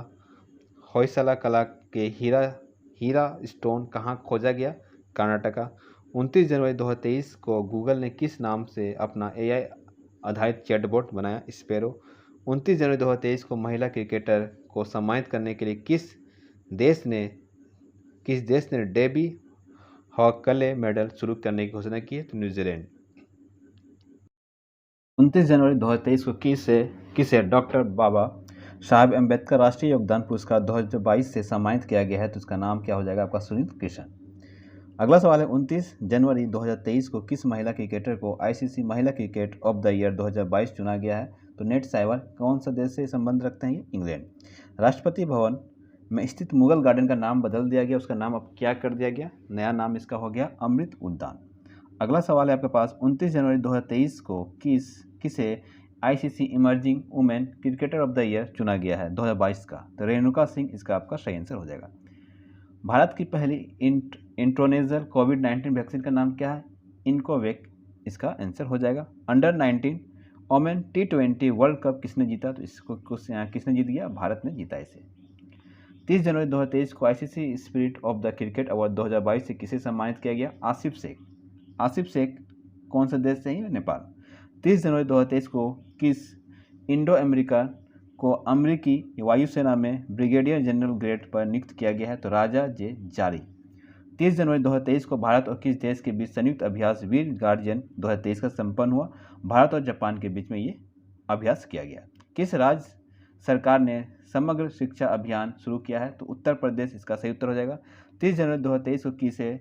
होयसला कला के हीरा स्टोन कहाँ खोजा गया, कर्नाटका। 29 जनवरी 2023 को गूगल ने किस नाम से अपना AI आधारित चैटबॉट बनाया, स्पैरो। 29 जनवरी 2023 को महिला क्रिकेटर को सम्मानित करने के लिए किस देश ने डेबी हॉकले मेडल शुरू करने की घोषणा की है, तो न्यूजीलैंड। 29 जनवरी 2023 को किसे डॉक्टर बाबा साहब अम्बेडकर राष्ट्रीय योगदान पुरस्कार 2022 से सम्मानित किया गया है, तो उसका नाम क्या हो जाएगा आपका, सुनील कृष्ण। अगला सवाल है, 29 जनवरी 2023 को किस महिला क्रिकेटर को आईसीसी महिला क्रिकेट ऑफ द ईयर 2022 चुना गया है, तो नेट साइवर। कौन सा देश से संबंध रखते हैं, इंग्लैंड। राष्ट्रपति भवन में स्थित मुगल गार्डन का नाम बदल दिया गया, उसका नाम अब क्या कर दिया गया, नया नाम इसका हो गया अमृत उद्यान। अगला सवाल है आपके पास, 29 जनवरी 2023 को किसे ICC emerging women cricketer of the year चुना गया है 2022 का, तो रेणुका सिंह इसका आपका सही आंसर हो जाएगा। भारत की पहली इंट्रोनेजल कोविड-19 वैक्सीन का नाम क्या है, इनकोवेक इसका आंसर हो जाएगा। Under 19 women T20 world cup किसने जीता, तो इसको किसने जीत गया, भारत ने जीता इसे। 30 जनवरी 2023 को ICC spirit of the cricket award 2022 से किसे सम्मानित किया गया, आसिफ शेख। आसिफ शेख कौन सा देश से है, नेपाल। 30 जनवरी 2023 को किस इंडो अमेरिकन को अमेरिकी वायुसेना में ब्रिगेडियर जनरल ग्रेड पर नियुक्त किया गया है, तो राजा जे जारी। 30 जनवरी 2023 को भारत और किस देश के बीच संयुक्त अभ्यास वीर गार्जियन 2023 का संपन्न हुआ, भारत और जापान के बीच में ये अभ्यास किया गया। किस राज्य सरकार ने समग्र शिक्षा अभियान शुरू किया है, तो उत्तर प्रदेश इसका सही उत्तर हो जाएगा। 30 जनवरी 2023 को किसे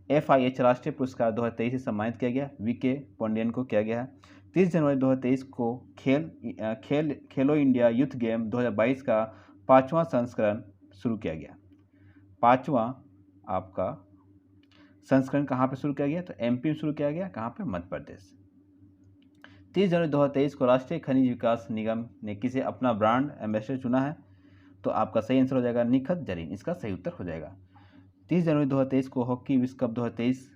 FIH राष्ट्रीय पुरस्कार 2023 से सम्मानित किया गया, VK पांडियन को किया गया है। 30 जनवरी 2023 को खेलो इंडिया यूथ गेम 2022 का 5वां संस्करण शुरू किया गया। 5वां आपका संस्करण कहाँ पे शुरू किया गया? तो एमपी में शुरू किया गया। कहाँ पे? मध्य प्रदेश। 30 जनवरी 2023 को राष्ट्रीय खनिज विकास निगम ने किसे अपना ब्रांड एम्बेसडर चुना है? तो आपका सही आंसर हो जाएगा निखत जरीन, इसका सही उत्तर हो जाएगा। 30 जनवरी 2023 को हॉकी विश्व कप 2023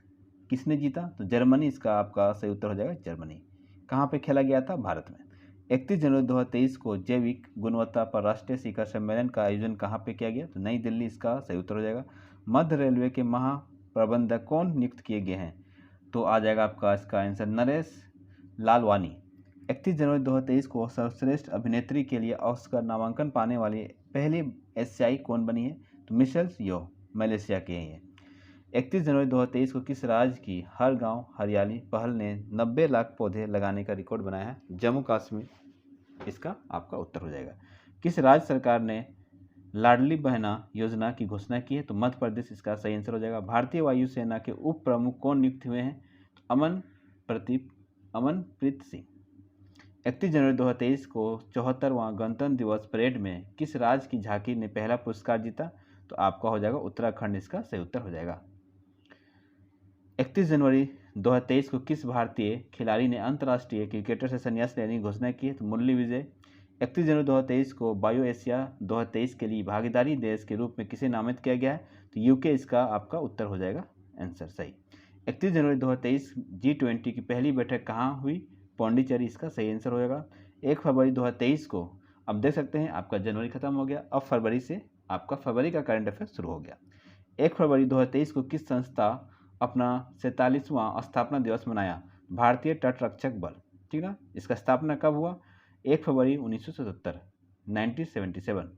किसने जीता? तो जर्मनी, इसका आपका सही उत्तर हो जाएगा जर्मनी। कहाँ पे खेला गया था? भारत में। 31 जनवरी 2023 को जैविक गुणवत्ता पर राष्ट्रीय शिखर सम्मेलन का आयोजन कहाँ पे किया गया? तो नई दिल्ली, इसका सही उत्तर हो जाएगा। मध्य रेलवे के महाप्रबंधक कौन नियुक्त किए गए हैं? तो आ जाएगा आपका इसका आंसर नरेश लालवानी। 31 जनवरी 2023 को सर्वश्रेष्ठ अभिनेत्री के लिए ऑस्कर नामांकन पाने वाली पहली एशियाई कौन बनी है? तो मिशेल यो, मलेशिया के हैं ये। 31 जनवरी 2023 को किस राज्य की हर गांव हरियाली पहल ने 90 लाख पौधे लगाने का रिकॉर्ड बनाया है? जम्मू कश्मीर, इसका आपका उत्तर हो जाएगा। किस राज्य सरकार ने लाडली बहना योजना की घोषणा की है? तो मध्य प्रदेश, इसका सही आंसर हो जाएगा। भारतीय वायुसेना के उप प्रमुख कौन नियुक्त हुए हैं? अमनप्रीत सिंह। 31 जनवरी 2023 को 74वां गणतंत्र दिवस परेड में किस राज्य की झांकी ने पहला पुरस्कार जीता? तो आपका हो जाएगा उत्तराखंड, इसका सही उत्तर हो जाएगा। 31 जनवरी 2023 को किस भारतीय खिलाड़ी ने अंतर्राष्ट्रीय क्रिकेटर से संन्यास लेने की घोषणा की है? तो मुरली विजय। 31 जनवरी 2023 को बायो एशिया 2023 के लिए भागीदारी देश के रूप में किसे नामित किया गया है? तो यूके, इसका आपका उत्तर हो जाएगा आंसर सही। 31 जनवरी 2023 G20 की पहली बैठक कहाँ हुई? पौंडीचेरी, इसका सही आंसर हो जाएगा। 1 फरवरी 2023 को, अब देख सकते हैं आपका जनवरी खत्म हो गया, अब फरवरी से आपका फरवरी का करंट अफेयर शुरू हो गया। 1 फरवरी 2023 को किस संस्था अपना 47वां स्थापना दिवस मनाया? भारतीय तट रक्षक बल, ठीक ना। इसका स्थापना कब हुआ? 1 फरवरी 1977, 1977।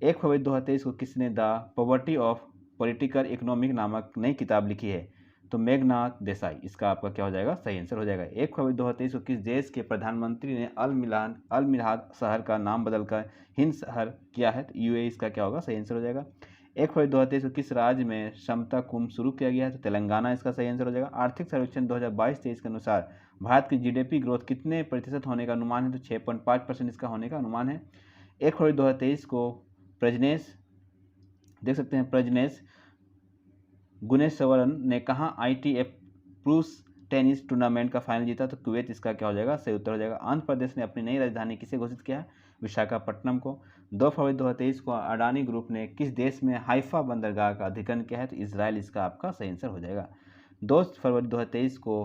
1 फरवरी 2023 को किसने the poverty of political economic नामक नई किताब लिखी है? तो मेघनाथ देसाई, इसका आपका क्या हो जाएगा? सही आंसर हो जाएगा। 1 फरवरी 2023 को किस देश के प्रधानमंत्री ने अल मिलाद शहर का नाम बदलकर हिंद शहर किया है? तो यूएई, इसका क्या होगा? सही आंसर हो जाएगा। 1 फरवरी 2023 को किस राज्य में समता कुंभ शुरू किया गया है? तो तेलंगाना, इसका सही आंसर हो जाएगा। आर्थिक सर्वेक्षण 2022-23 के अनुसार भारत की जीडीपी ग्रोथ कितने प्रतिशत होने का अनुमान है? तो 6.5% इसका होने का अनुमान है। 1 फरवरी 2023 को प्रजनेश, देख सकते हैं प्रजनेश गुणेश्वरन ने कहाँ ITF पुरुष टेनिस टूर्नामेंट का फाइनल जीता? तो कुवैत, इसका क्या हो जाएगा? सही उत्तर हो जाएगा। आंध्र प्रदेश ने अपनी नई राजधानी किसे घोषित किया है? विशाखापट्टनम को। 2 फरवरी 2023 को अडानी ग्रुप ने किस देश में हाइफा बंदरगाह का अधिग्रहण किया है? तो इजराइल, इसका आपका सही आंसर हो जाएगा। 2 फरवरी 2023 को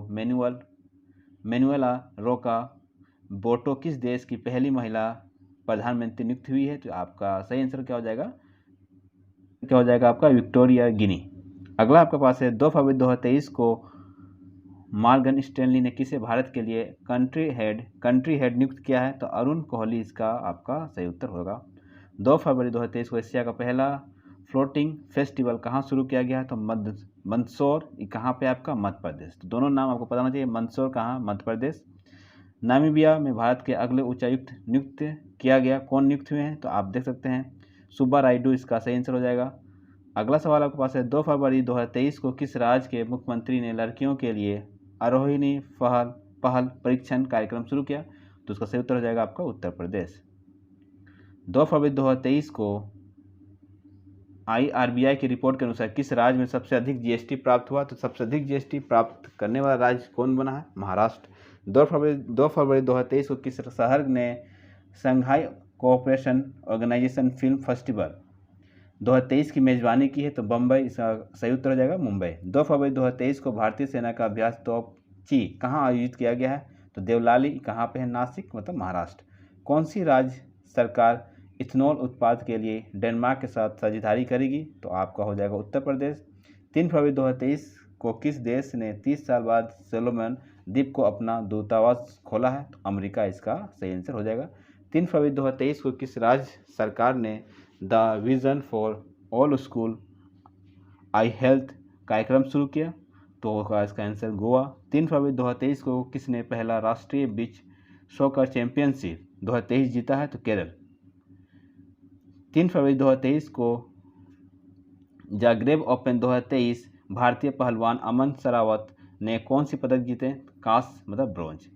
मैनुएला रोका बोटो किस देश की पहली महिला प्रधानमंत्री नियुक्त हुई है? तो आपका सही आंसर क्या हो जाएगा? क्या हो जाएगा आपका? विक्टोरिया गिनी। अगला आपके पास है 2 फरवरी 2023 को मॉर्गन स्टैनली ने किसे भारत के लिए कंट्री हेड नियुक्त किया है? तो अरुण कोहली, इसका आपका सही उत्तर होगा। 2 फरवरी 2023 को एशिया का पहला फ्लोटिंग फेस्टिवल कहाँ शुरू किया गया है? तो मंदसौर, कहाँ पे आपका? मध्य प्रदेश। तो दोनों नाम आपको पता होना चाहिए, मंदसौर कहाँ? मध्य प्रदेश। नामीबिया में भारत के अगले उच्चायुक्त नियुक्त किया गया, कौन नियुक्त हुए हैं? तो आप देख सकते हैं सुब्बा रायडू, इसका सही आंसर हो जाएगा। अगला सवाल आपके पास है 2 फरवरी 2023 को किस राज्य के मुख्यमंत्री ने लड़कियों के लिए आरोहिणी पहल परीक्षण कार्यक्रम शुरू किया? तो उसका सही उत्तर हो जाएगा आपका उत्तर प्रदेश। 2 फरवरी 2023 को IRBI की रिपोर्ट के अनुसार किस राज्य में सबसे अधिक GST प्राप्त हुआ? तो सबसे अधिक GST प्राप्त करने वाला राज्य कौन बना है? महाराष्ट्र। 2 फरवरी 2023 को किस शहर ने Shanghai cooperation organisation film festival 2023 की मेजबानी की है? तो बम्बई, इसका सही उत्तर हो जाएगा मुंबई। 2 फरवरी 2023 को भारतीय सेना का अभ्यास तोपची कहाँ आयोजित किया गया है? तो देवलाली, कहाँ पे है? नासिक, मतलब महाराष्ट्र। कौन सी राज्य सरकार इथेनॉल उत्पाद के लिए डेनमार्क के साथ साझेदारी करेगी? तो आपका हो जाएगा उत्तर प्रदेश। 3 फरवरी 2023 को किस देश ने 30 साल बाद सोलोमन द्वीप को अपना दूतावास खोला है? तो अमेरिका, इसका सही आंसर हो जाएगा। 3 फरवरी 2023 को किस राज्य सरकार ने the vision for all school I health कार्यक्रम शुरू किया? तो होगा इसका आंसर गोवा। 3 फरवरी 2023 को किसने पहला राष्ट्रीय बीच सॉकर चैंपियनशिप 2023 जीता है? तो केरल। 3 फरवरी 2023 को जाग्रेब ओपन 2023 भारतीय पहलवान अमन सरावत ने कौन सी पदक जीते? कांस्य, मतलब ब्रॉन्ज।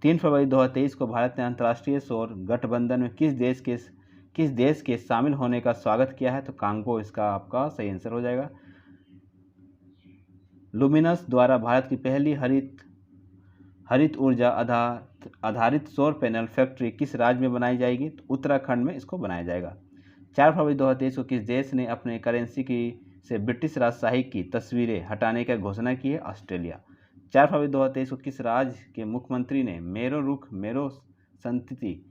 3 फरवरी 2023 को भारत ने अंतर्राष्ट्रीय सौर गठबंधन में किस देश के शामिल होने का स्वागत किया है? तो कांगो इसका आपका सही आंसर हो जाएगा। लुमिनस द्वारा भारत की पहली हरित ऊर्जा आधारित सौर पैनल फैक्ट्री किस राज्य में बनाई जाएगी? तो उत्तराखंड में इसको बनाया जाएगा। 4 फरवरी 2023 को किस देश ने अपने करेंसी से ब्रिटिश राजशाही की तस्वीरें हटाने की घोषणा की है? ऑस्ट्रेलिया। 4 फरवरी 2023 को किस राज्य के मुख्यमंत्री ने मेरो रुख मेरो संतति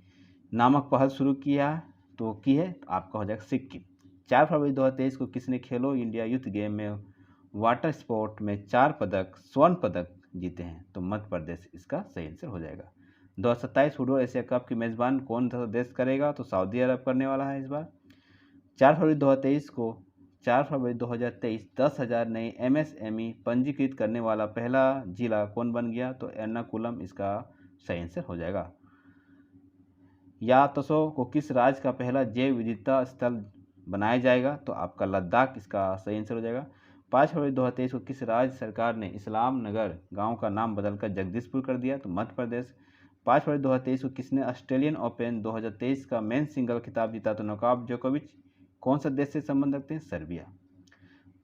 नामक पहल शुरू किया है? तो की है, तो आपका हो जाएगा सिक्किम। 4 फरवरी 2023 को किसने खेलो इंडिया यूथ गेम में वाटर स्पोर्ट में 4 स्वर्ण पदक जीते हैं? तो मध्य प्रदेश इसका सही आंसर हो जाएगा। 2027 फुटबॉल एशिया कप की मेजबान कौन सा देश करेगा? तो सऊदी अरब करने वाला है इस बार। 4 फरवरी 2023 10,000 नए MSME पंजीकृत करने वाला पहला जिला कौन बन गया? तो एर्नाकुलम इसका सही आंसर हो जाएगा। यातसो को किस राज्य का पहला जैव विविधता स्थल बनाया जाएगा? तो आपका लद्दाख इसका सही आंसर हो जाएगा। 5 फरवरी 2023 को किस राज्य सरकार ने इस्लाम नगर गांव का नाम बदलकर जगदीशपुर कर दिया? तो मध्य प्रदेश। 5 फरवरी 2023 को किसने ऑस्ट्रेलियन ओपन 2023 का मेन सिंगल खिताब जीता? तो नोवाक जोकोविच। कौन सा देश से संबंध रखते हैं? सर्बिया।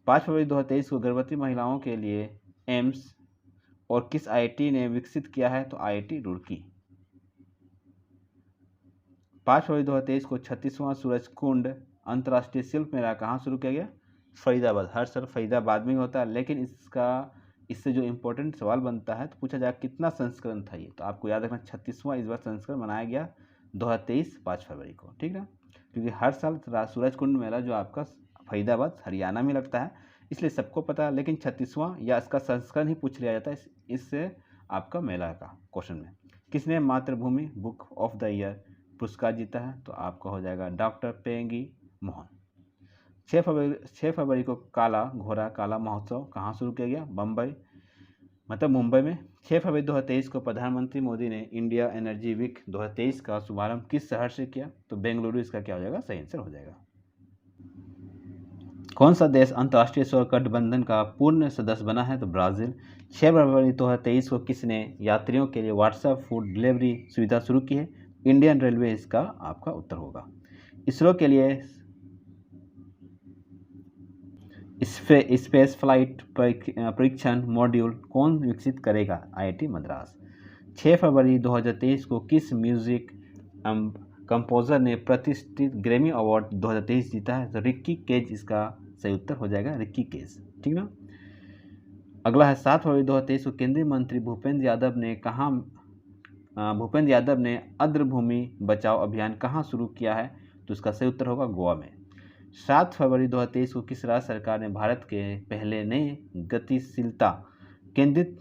5 फरवरी 2023 को गर्भवती महिलाओं के लिए एम्स और किस IIT ने विकसित किया है? तो IIT रुड़की। 5 फरवरी 2023 को 36वां सूरजकुंड अंतर्राष्ट्रीय शिल्प मेला कहाँ शुरू किया गया? फरीदाबाद। हर साल फरीदाबाद में ही होता है, लेकिन इससे जो इम्पोर्टेंट सवाल बनता है तो पूछा जाए कितना संस्करण था ये? तो आपको याद रखना 36वां इस बार संस्करण मनाया गया 2023 5 फरवरी को, ठीक ना, क्योंकि हर साल सूरजकुंड मेला जो आपका फरीदाबाद हरियाणा में लगता है, इसलिए सबको पता है, लेकिन 36वां या इसका संस्करण ही पूछ लिया जाता है इससे आपका मेला का क्वेश्चन में। किसने मातृभूमि बुक ऑफ द ईयर पुरस्कार जीता है? तो आपका हो जाएगा डॉक्टर पेंगी मोहन। 6 फरवरी को काला महोत्सव कहाँ शुरू किया गया? मुंबई में। 6 फरवरी 2023 को प्रधानमंत्री मोदी ने इंडिया एनर्जी वीक 2023 का शुभारंभ किस शहर से किया? तो बेंगलुरु इसका क्या हो जाएगा? सही आंसर हो जाएगा। कौन सा देश अंतर्राष्ट्रीय सौर गठबंधन का पूर्ण सदस्य बना है? तो ब्राजील। 6 फरवरी 2023 को किसने यात्रियों के लिए व्हाट्सएप फूड डिलीवरी सुविधा शुरू की है? इंडियन रेलवे इसका आपका उत्तर होगा। इसरो के लिए स्पेस फ्लाइट परीक्षण मॉड्यूल कौन विकसित करेगा? IIT मद्रास। 6 फरवरी 2023 को किस म्यूजिक कंपोजर ने प्रतिष्ठित ग्रैमी अवार्ड 2023 जीता है? तो रिक्की केज इसका सही उत्तर हो जाएगा, रिक्की केज, ठीक ना। अगला है 7 फरवरी 2023 को केंद्रीय मंत्री भूपेंद्र यादव ने आर्द्रभूमि बचाओ अभियान कहाँ शुरू किया है? तो इसका सही उत्तर होगा गोवा में। 7 फरवरी 2023 को किस राज्य सरकार ने भारत के पहले नए गतिशीलता केंद्रित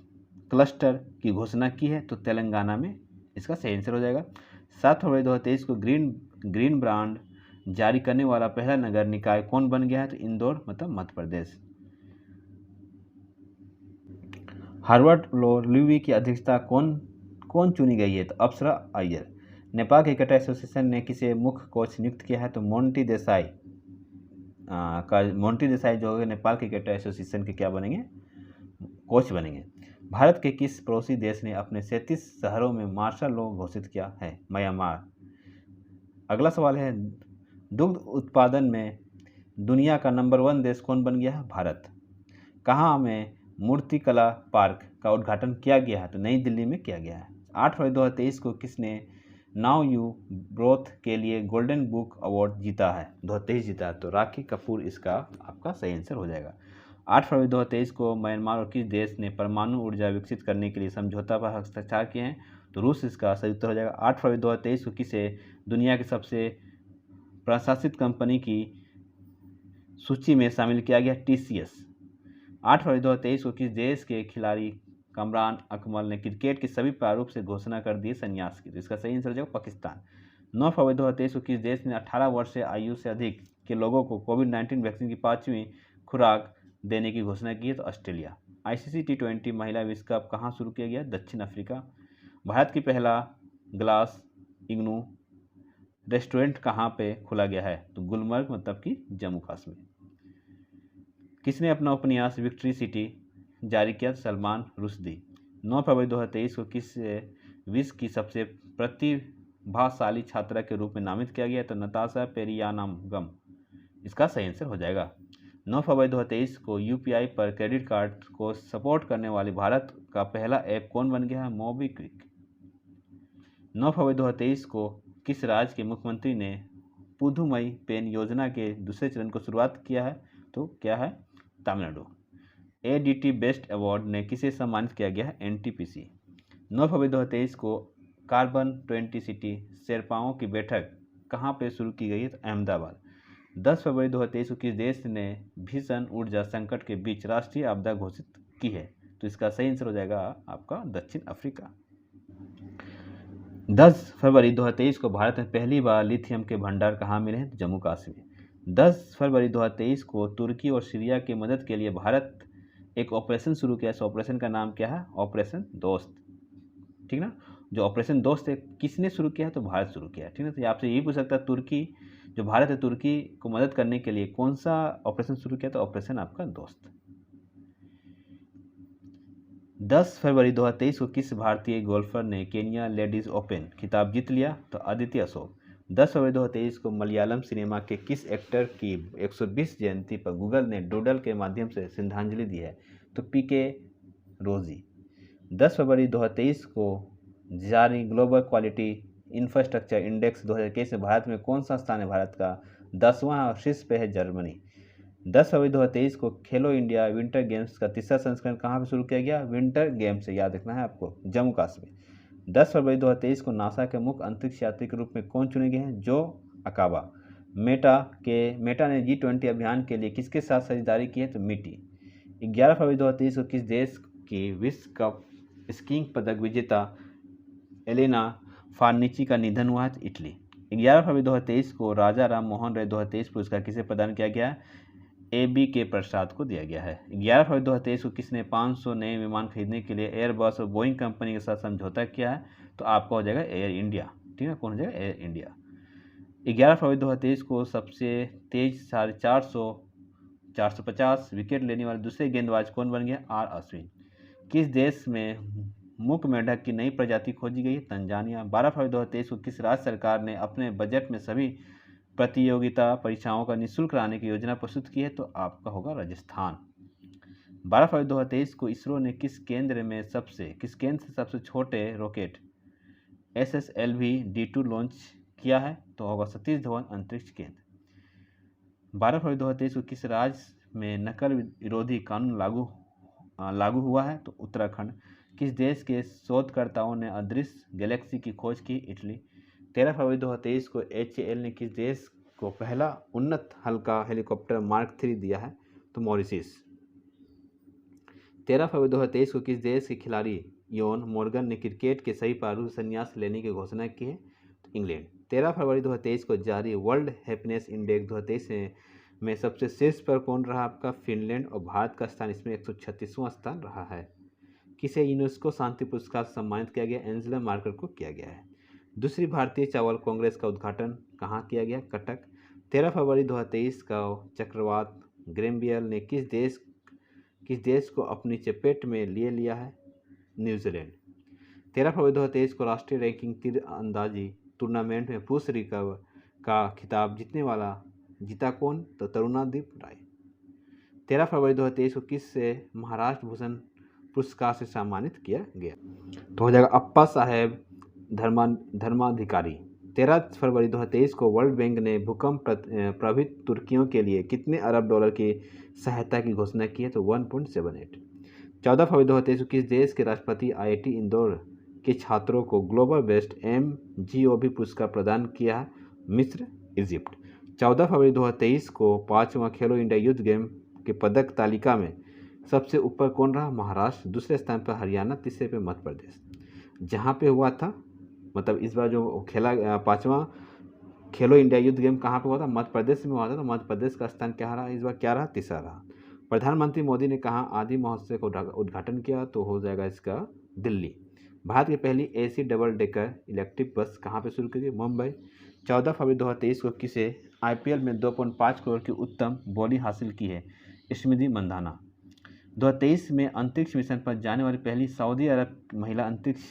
क्लस्टर की घोषणा की है? तो तेलंगाना में इसका सही आंसर हो जाएगा। 7 फरवरी 2023 को ग्रीन ब्रांड जारी करने वाला पहला नगर निकाय कौन बन गया है? तो Indore Madhya Pradesh. Harvard law review की अध्यक्षता कौन चुनी गई है? तो अप्सरा अय्यर। नेपाल क्रिकेट एसोसिएशन ने किसे मुख्य कोच नियुक्त किया है? तो मोंटी देसाई जो है नेपाल क्रिकेट एसोसिएशन के क्या बनेंगे? कोच बनेंगे। भारत के किस पड़ोसी देश ने अपने 37 शहरों में मार्शल लॉ घोषित किया है? म्यांमार। अगला सवाल है दुग्ध उत्पादन में दुनिया का नंबर 1 देश कौन बन गया है? भारत। कहाँ में मूर्तिकला पार्क का उद्घाटन किया गया है? तो नई दिल्ली में किया गया है। 8 फरवरी 2023 को किसने नाउ यू ब्रोथ के लिए गोल्डन बुक अवार्ड जीता है? 2023 जीता है, तो राखी कपूर इसका आपका सही आंसर हो जाएगा। 8 फरवरी 2023 को म्यांमार और किस देश ने परमाणु ऊर्जा विकसित करने के लिए समझौता पर हस्ताक्षर किए हैं? तो रूस इसका सही उत्तर हो जाएगा। 8 फरवरी 2023 को किसे दुनिया की सबसे प्रशासित कंपनी की सूची में शामिल किया गया? TCS। 8 फरवरी 2023 को किस देश के खिलाड़ी कमरान अकमल ने क्रिकेट के सभी प्रारूप से घोषणा कर दी संन्यास की? तो इसका सही आंसर हो जाएगा पाकिस्तान। 9 फरवरी 2023 को किस देश ने 18 वर्ष से आयु से अधिक के लोगों को कोविड-19 वैक्सीन की 5वीं खुराक देने की घोषणा की है? तो ऑस्ट्रेलिया। ICC T20 महिला विश्व कप कहाँ शुरू किया गया? दक्षिण अफ्रीका। भारत की पहला ग्लास इग्नू रेस्टोरेंट कहाँ पे खोला गया है? तो गुलमर्ग कि जम्मू कश्मीर। किसने अपना उपन्यास विक्ट्री सिटी जारी किया? सलमान रुश्दी। 9 फरवरी 2023 को किस विश्व की सबसे प्रतिभाशाली छात्रा के रूप में नामित किया गया, तो नताशा पेरियानागम इसका सही आंसर हो जाएगा। 9 फरवरी 2023 को यूपीआई पर क्रेडिट कार्ड को सपोर्ट करने वाली भारत का पहला ऐप कौन बन गया है? मोबीक्विक। 9 फरवरी 2023 को किस राज्य के मुख्यमंत्री ने पुदुमई पेन योजना के दूसरे चरण को शुरुआत किया है? तो क्या है? तमिलनाडु। एडीटी बेस्ट अवार्ड ने किसे सम्मानित किया गया है? एनटीपीसी। 9 फरवरी 2023 को कार्बन 20 सिटी शेरपाओं की बैठक कहाँ पे शुरू की गई है? तो अहमदाबाद। 10 फरवरी 2023 को किस देश ने भीषण ऊर्जा संकट के बीच राष्ट्रीय आपदा घोषित की है? तो इसका सही आंसर हो जाएगा आपका दक्षिण अफ्रीका। 10 फरवरी 2023 को भारत में पहली बार लिथियम के भंडार कहाँ मिले हैं? जम्मू कश्मीर। 10 फरवरी 2023 को तुर्की और सीरिया की मदद के लिए भारत एक ऑपरेशन शुरू किया। इस ऑपरेशन का नाम क्या है? ऑपरेशन दोस्त। ठीक ना, जो ऑपरेशन दोस्त है किसने शुरू किया है? तो भारत शुरू किया है। ठीक है, तो आपसे यही पूछ सकता है तुर्की, जो भारत है तुर्की को मदद करने के लिए कौन सा ऑपरेशन शुरू किया? तो ऑपरेशन आपका दोस्त। 10 फरवरी 2023 को किस भारतीय गोल्फर ने केनिया लेडीज ओपन खिताब जीत लिया? तो आदित्य अशोक। 10 फरवरी 2023 को मलयालम सिनेमा के किस एक्टर की 120 जयंती पर गूगल ने डूडल के माध्यम से श्रद्धांजलि दी है? तो पीके रोजी। 10 फरवरी 2023 को जारी ग्लोबल क्वालिटी इंफ्रास्ट्रक्चर इंडेक्स 2021 में भारत में कौन सा स्थान है? भारत का 10वां और शीर्ष पे है जर्मनी। 10 फरवरी 2023 को खेलो इंडिया विंटर गेम्स का तीसरा संस्करण कहाँ पे शुरू किया गया? विंटर गेम्स से याद रखना है आपको, जम्मू कश्मीर। 10 फरवरी 2023 को नासा के मुख्य अंतरिक्ष यात्री के रूप में कौन चुने गए हैं? जो अकाबा। मेटा ने G20 अभियान के लिए किसके साथ साझेदारी की है? तो मिटी। 11 फरवरी 2023 को किस देश की विश्व कप स्कीइंग पदक विजेता एलेना फार्निची का निधन हुआ है? इटली। 11 फरवरी 2023 को राजा राम मोहन राय 2023 पुरस्कार किसे प्रदान किया गया है? AB के प्रसाद को दिया गया है। 11 फरवरी 2023 को किसने 500 नए विमान खरीदने के लिए एयरबस और बोइंग कंपनी के साथ समझौता किया है? तो आपका हो जाएगा एयर इंडिया। ठीक है, कौन हो जाएगा? Air India. 11 फरवरी 2023 को सबसे तेज 450 विकेट लेने वाले दूसरे गेंदबाज कौन बन गया? आर अश्विन। किस देश में मूक मेंढक की नई प्रजाति खोजी गई? तंजानिया। 12 फरवरी 2023 को किस राज्य सरकार ने अपने बजट में सभी प्रतियोगिता परीक्षाओं का निःशुल्क कराने की योजना प्रस्तुत की है? तो आपका होगा राजस्थान। 12 फरवरी 2023 को इसरो ने किस केंद्र से सबसे छोटे रॉकेट SSLV D2 लॉन्च किया है? तो होगा सतीश धवन अंतरिक्ष केंद्र। 12 फरवरी 2023 को किस राज्य में नकल विरोधी कानून लागू हुआ है? तो उत्तराखंड। किस देश के शोधकर्ताओं ने अदृश्य गैलेक्सी की खोज की? इटली। 13 फरवरी 2023 को HAL ने किस देश को पहला उन्नत हल्का हेलीकॉप्टर मार्क 3 दिया है? तो मॉरिशस। 13 फरवरी 2023 को किस देश के खिलाड़ी योन मोर्गन ने क्रिकेट के सही प्रारूप संन्यास लेने की घोषणा की है? तो इंग्लैंड। 13 फरवरी 2023 को जारी वर्ल्ड हैप्पीनेस इंडेक्स 2023 में सबसे शीर्ष पर कौन रहा? आपका फिनलैंड, और भारत का स्थान इसमें 136वां स्थान रहा है। किसे यूनेस्को शांति पुरस्कार से सम्मानित किया गया? एंजेला मार्कर को किया गया है। दूसरी भारतीय चावल कांग्रेस का उद्घाटन कहाँ किया गया? कटक। 13 फरवरी 2023 का चक्रवात ग्रेम्बियल ने किस देश को अपनी चपेट में ले लिया है? न्यूजीलैंड। 13 फरवरी 2023 को राष्ट्रीय रैंकिंग तीरंदाजी टूर्नामेंट में पुरुष रिकर्व का खिताब जीता कौन? तो तरुणादीप राय। 13 फरवरी 2023 को किससे महाराष्ट्र भूषण पुरस्कार से सम्मानित किया गया? तो हो जाएगा अप्पा साहेब धर्माधिकारी। 13 फरवरी 2023 को वर्ल्ड बैंक ने भूकंप प्रभावित तुर्कियों के लिए कितने अरब डॉलर की सहायता की घोषणा की है? तो 1.78। 14 फरवरी 2023 को किस देश के राष्ट्रपति IIT इंदौर के छात्रों को ग्लोबल बेस्ट MGOB पुरस्कार प्रदान किया है? मिस्र, इजिप्ट। 14 फरवरी 2023 को 5वां खेलो इंडिया यूथ गेम के पदक तालिका में सबसे ऊपर कौन रहा? महाराष्ट्र। दूसरे स्थान पर हरियाणा, तीसरे पे मध्य प्रदेश। जहाँ पे हुआ था, मतलब इस बार जो खेला 5वां खेलो इंडिया यूथ गेम कहाँ पे हुआ था? मध्य प्रदेश में हुआ था। तो मध्य प्रदेश का स्थान क्या रहा? इस बार क्या रहा? तीसरा रहा। प्रधानमंत्री मोदी ने कहाँ आदि महोत्सव का उद्घाटन किया? तो हो जाएगा इसका दिल्ली। भारत की पहली AC double decker electric bus कहाँ पे शुरू की गई? मुंबई। 14 फरवरी 2023 को किसे IPL में 2.5 करोड़ की उत्तम बॉलिंग हासिल की है? स्मृति मंधाना। 2023 में अंतरिक्ष मिशन पर जाने वाली पहली सऊदी अरब महिला अंतरिक्ष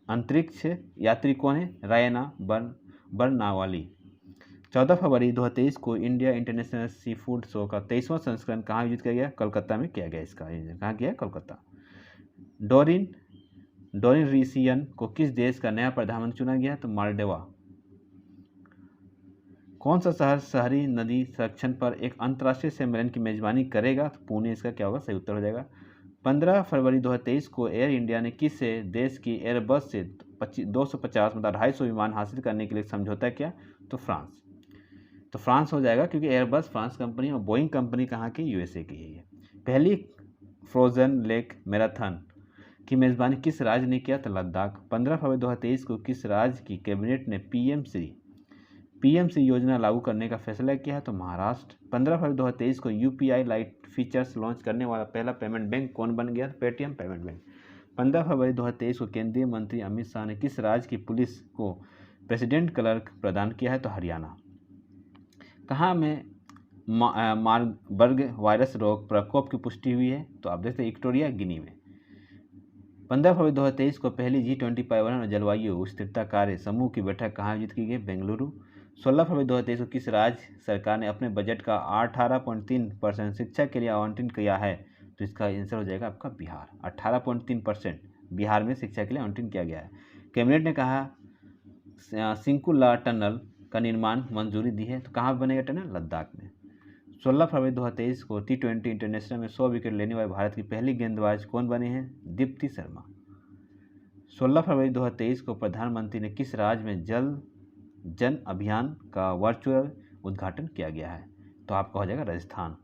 अंतरिक्ष यात्री कौन है? रायना बर्नावाली। 14 फरवरी 2023 को India international sea food show का 23वां संस्करण कहाँ आयोजित किया गया? कोलकाता में किया गया। इसका आयोजन कहाँ किया? कोलकाता। डोरिन रिसियन को किस देश का नया प्रधानमंत्री चुना गया? तो मालदीव। कौन सा शहर शहरी नदी संरक्षण पर एक अंतर्राष्ट्रीय सम्मेलन की मेजबानी करेगा? तो पुणे इसका क्या होगा? सही उत्तर हो जाएगा। 15 फरवरी 2023 को एयर इंडिया ने किस देश की एयरबस से 250 मतलब 250 विमान हासिल करने के लिए समझौता किया? तो फ्रांस। तो फ्रांस हो जाएगा, क्योंकि एयरबस फ्रांस कंपनी और बोइंग कंपनी कहाँ की? यूएसए की है। पहली फ्रोजन लेक मैराथन की मेजबानी किस राज्य ने किया? तो लद्दाख। 15 फरवरी 2023 को किस राज्य की कैबिनेट ने पीएमसी योजना लागू करने का फैसला किया है? तो महाराष्ट्र। 15 फरवरी 2023 को यूपीआई लाइट फीचर्स लॉन्च करने वाला पहला पेमेंट बैंक कौन बन गया? Paytm payment bank. 15 फरवरी 2023 को केंद्रीय मंत्री अमित शाह ने किस राज्य की पुलिस को प्रेसिडेंट क्लर्क प्रदान किया है? तो हरियाणा। कहाँ में मार्बर्ग वायरस रोग प्रकोप की पुष्टि हुई है? तो आप देखते हैं इक्वेटोरियल गिनी में। 15 फरवरी 2023 को पहली G20 पर्यावरण और जलवायु स्थिरता कार्य समूह की बैठक कहाँ आयोजित की गई? बेंगलुरु। 16 फरवरी 2023 को किस राज्य सरकार ने अपने बजट का 18.3% शिक्षा के लिए आवंटित किया है? तो इसका आंसर हो जाएगा आपका बिहार। 18.3% बिहार में शिक्षा के लिए आवंटित किया गया है। कैबिनेट ने कहा सिंकुला टनल का निर्माण मंजूरी दी है। तो कहाँ बनेगा टनल? लद्दाख में। 16 फरवरी 2023 को T20 इंटरनेशनल में 100 विकेट लेने वाले भारत की पहली गेंदबाज कौन बने हैं? दीप्ति शर्मा। 16 फरवरी 2023 को प्रधानमंत्री ने किस राज्य में जन अभियान का वर्चुअल उद्घाटन किया गया है? तो आपका हो जाएगा राजस्थान।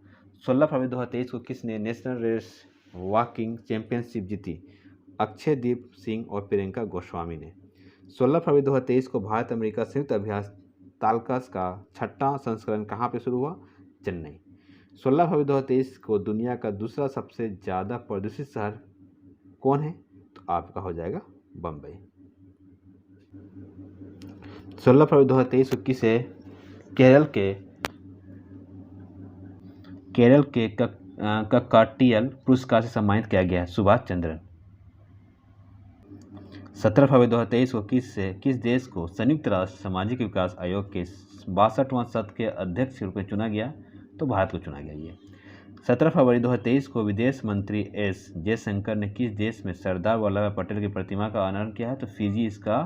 16 फरवरी 2023 को किसने नेशनल रेस वॉकिंग चैंपियनशिप जीती? अक्षयदीप सिंह और प्रियंका गोस्वामी ने। 16 फरवरी 2023 को भारत अमेरिका संयुक्त अभ्यास तालकस का 6वां संस्करण कहाँ पे शुरू हुआ? चेन्नई। 16 फरवरी 2023 को दुनिया का दूसरा सबसे ज़्यादा प्रदूषित शहर कौन है? तो आपका हो जाएगा बम्बई। 16 फरवरी 2023 को किसे केरल के ककाटियल पुरस्कार से सम्मानित किया गया है? सुभाष चंद्रन। 17 फरवरी 2023 को किस देश को संयुक्त राष्ट्र सामाजिक विकास आयोग के 62वां सत्र के अध्यक्ष के रूप में चुना गया? तो भारत को चुना गया। ये 17 फरवरी 2023 को विदेश मंत्री एस जयशंकर ने किस देश में सरदार वल्लभ भाई पटेल की प्रतिमा का अनावरण किया है? तो फिजी इसका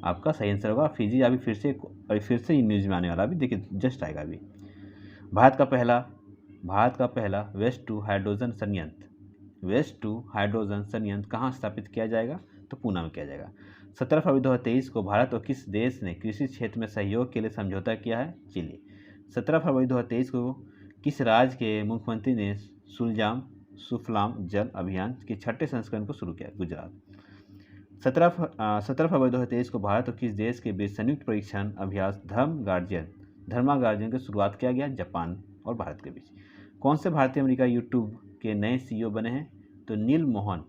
आपका सही आंसर होगा। फिजी अभी फिर से न्यूज़ में आने वाला, अभी देखिए जस्ट आएगा अभी। भारत का पहला वेस्ट टू हाइड्रोजन संयंत्र कहाँ स्थापित किया जाएगा? तो पूना में किया जाएगा। 17 फरवरी 2023 को भारत और किस देश ने कृषि क्षेत्र में सहयोग के लिए समझौता किया है? चिली। 17 फरवरी 2023 को किस राज्य के मुख्यमंत्री ने सुफलाम जल अभियान के 6ठे संस्करण को शुरू किया? गुजरात। 17 फरवरी 2023 को भारत और किस देश के बीच संयुक्त परीक्षण अभ्यास धर्मा गार्जियन की शुरुआत किया गया? जापान और भारत के बीच। कौन से भारतीय अमेरिका यूट्यूब के नए CEO बने हैं? तो नील मोहन।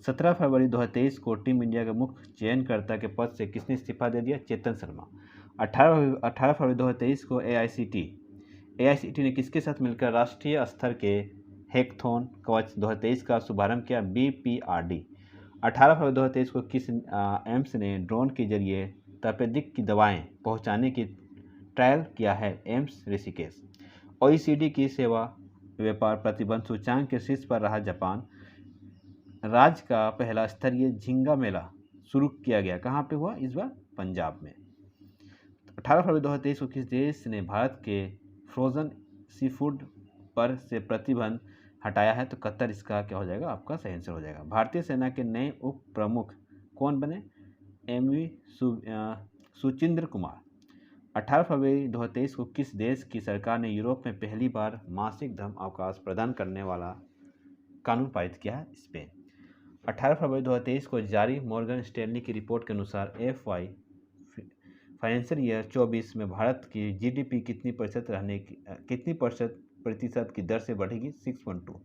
17 फरवरी 2023 को टीम इंडिया के मुख्य चयनकर्ता के पद से किसने इस्तीफा दे दिया? चेतन शर्मा। 18 फरवरी 2023 को AICT ने किसके साथ मिलकर राष्ट्रीय स्तर के हैकाथॉन कवच 2023 का शुभारंभ किया? BPRD। 18 फरवरी 2023 को किस एम्स ने ड्रोन के जरिए तपेदिक की दवाएं पहुंचाने की ट्रायल किया है? एम्स ऋषिकेश। OECD की सेवा व्यापार प्रतिबंध सूचांक के शीर्ष पर रहा जापान। राज्य का पहला स्तरीय झींगा मेला शुरू किया गया, कहाँ पे हुआ? इस बार पंजाब में। 18 फरवरी 2023 को किस देश ने भारत के फ्रोजन सी फूड पर से प्रतिबंध हटाया है? तो कतर इसका क्या हो जाएगा? आपका सही आंसर हो जाएगा। भारतीय सेना के नए उप प्रमुख कौन बने? MV सुचिंद्र कुमार। 18 फरवरी 2023 को किस देश की सरकार ने यूरोप में पहली बार मासिक धर्म अवकाश प्रदान करने वाला कानून पारित किया है? स्पेन। 18 फरवरी 2023 को जारी मॉर्गन स्टैनली की रिपोर्ट के अनुसार FY फाइनेंशियल ईयर 24 में भारत की GDP कितनी प्रतिशत की दर से बढ़ेगी? 6.2।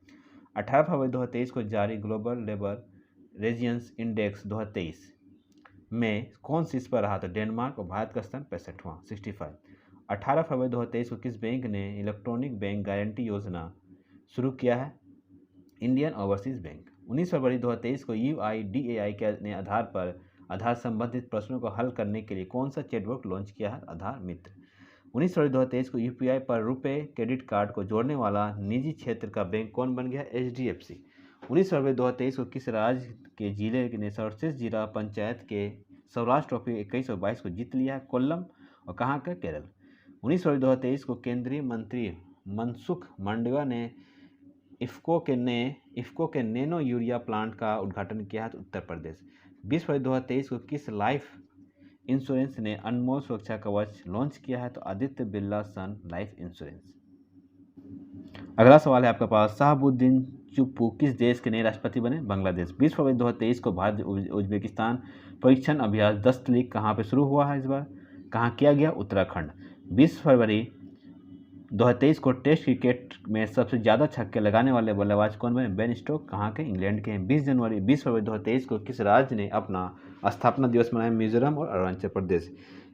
18 फरवरी 2023 को जारी ग्लोबल लेबर रेजियंस इंडेक्स 2023 में कौन शीर्ष पर रहा? तो डेनमार्क और भारत का स्थान 65वां 65। 18 फरवरी 2023 को किस बैंक ने इलेक्ट्रॉनिक बैंक गारंटी योजना शुरू किया है? Indian overseas bank. 19 फरवरी 2023 को UIDAI के आधार पर आधार संबंधित प्रश्नों को हल करने के लिए कौन सा चैटबॉट लॉन्च किया है? आधार मित्र। 19 फरवरी 2023 को यूपीआई पर रुपए क्रेडिट कार्ड को जोड़ने वाला निजी क्षेत्र का बैंक कौन बन गया? HDFC। 19 फरवरी 2023 को किस राज्य के जिले ने सर्वश्रेष्ठ जिला पंचायत के सौराष्ट्र ट्रॉफी 21 और 22 को जीत लिया? कोल्लम। और कहाँ का? केरल। 19 फरवरी 2023 को केंद्रीय मंत्री मनसुख मांडविया ने इफ्को के नैनो यूरिया प्लांट का उद्घाटन किया है? तो उत्तर प्रदेश। 20 फरवरी 2023 को किस लाइफ इंश्योरेंस ने अनमोल सुरक्षा कवच लॉन्च किया है? तो आदित्य बिरला सन लाइफ इंश्योरेंस। अगला सवाल है आपके पास, शहाबुद्दीन चुप्पू किस देश के नए राष्ट्रपति बने? बांग्लादेश। 20 फरवरी 2023 को भारत उज्बेकिस्तान परीक्षण अभ्यास 10 लीग कहाँ पे शुरू हुआ है? इस बार कहाँ किया गया? उत्तराखंड। 20 फरवरी 2023 को टेस्ट क्रिकेट में सबसे ज़्यादा छक्के लगाने वाले बल्लेबाज कौन बने? Ben Stokes. कहाँ के? इंग्लैंड के हैं। 20 फरवरी 2023 को किस राज्य ने अपना स्थापना दिवस मनाया? मिजोरम और अरुणाचल प्रदेश।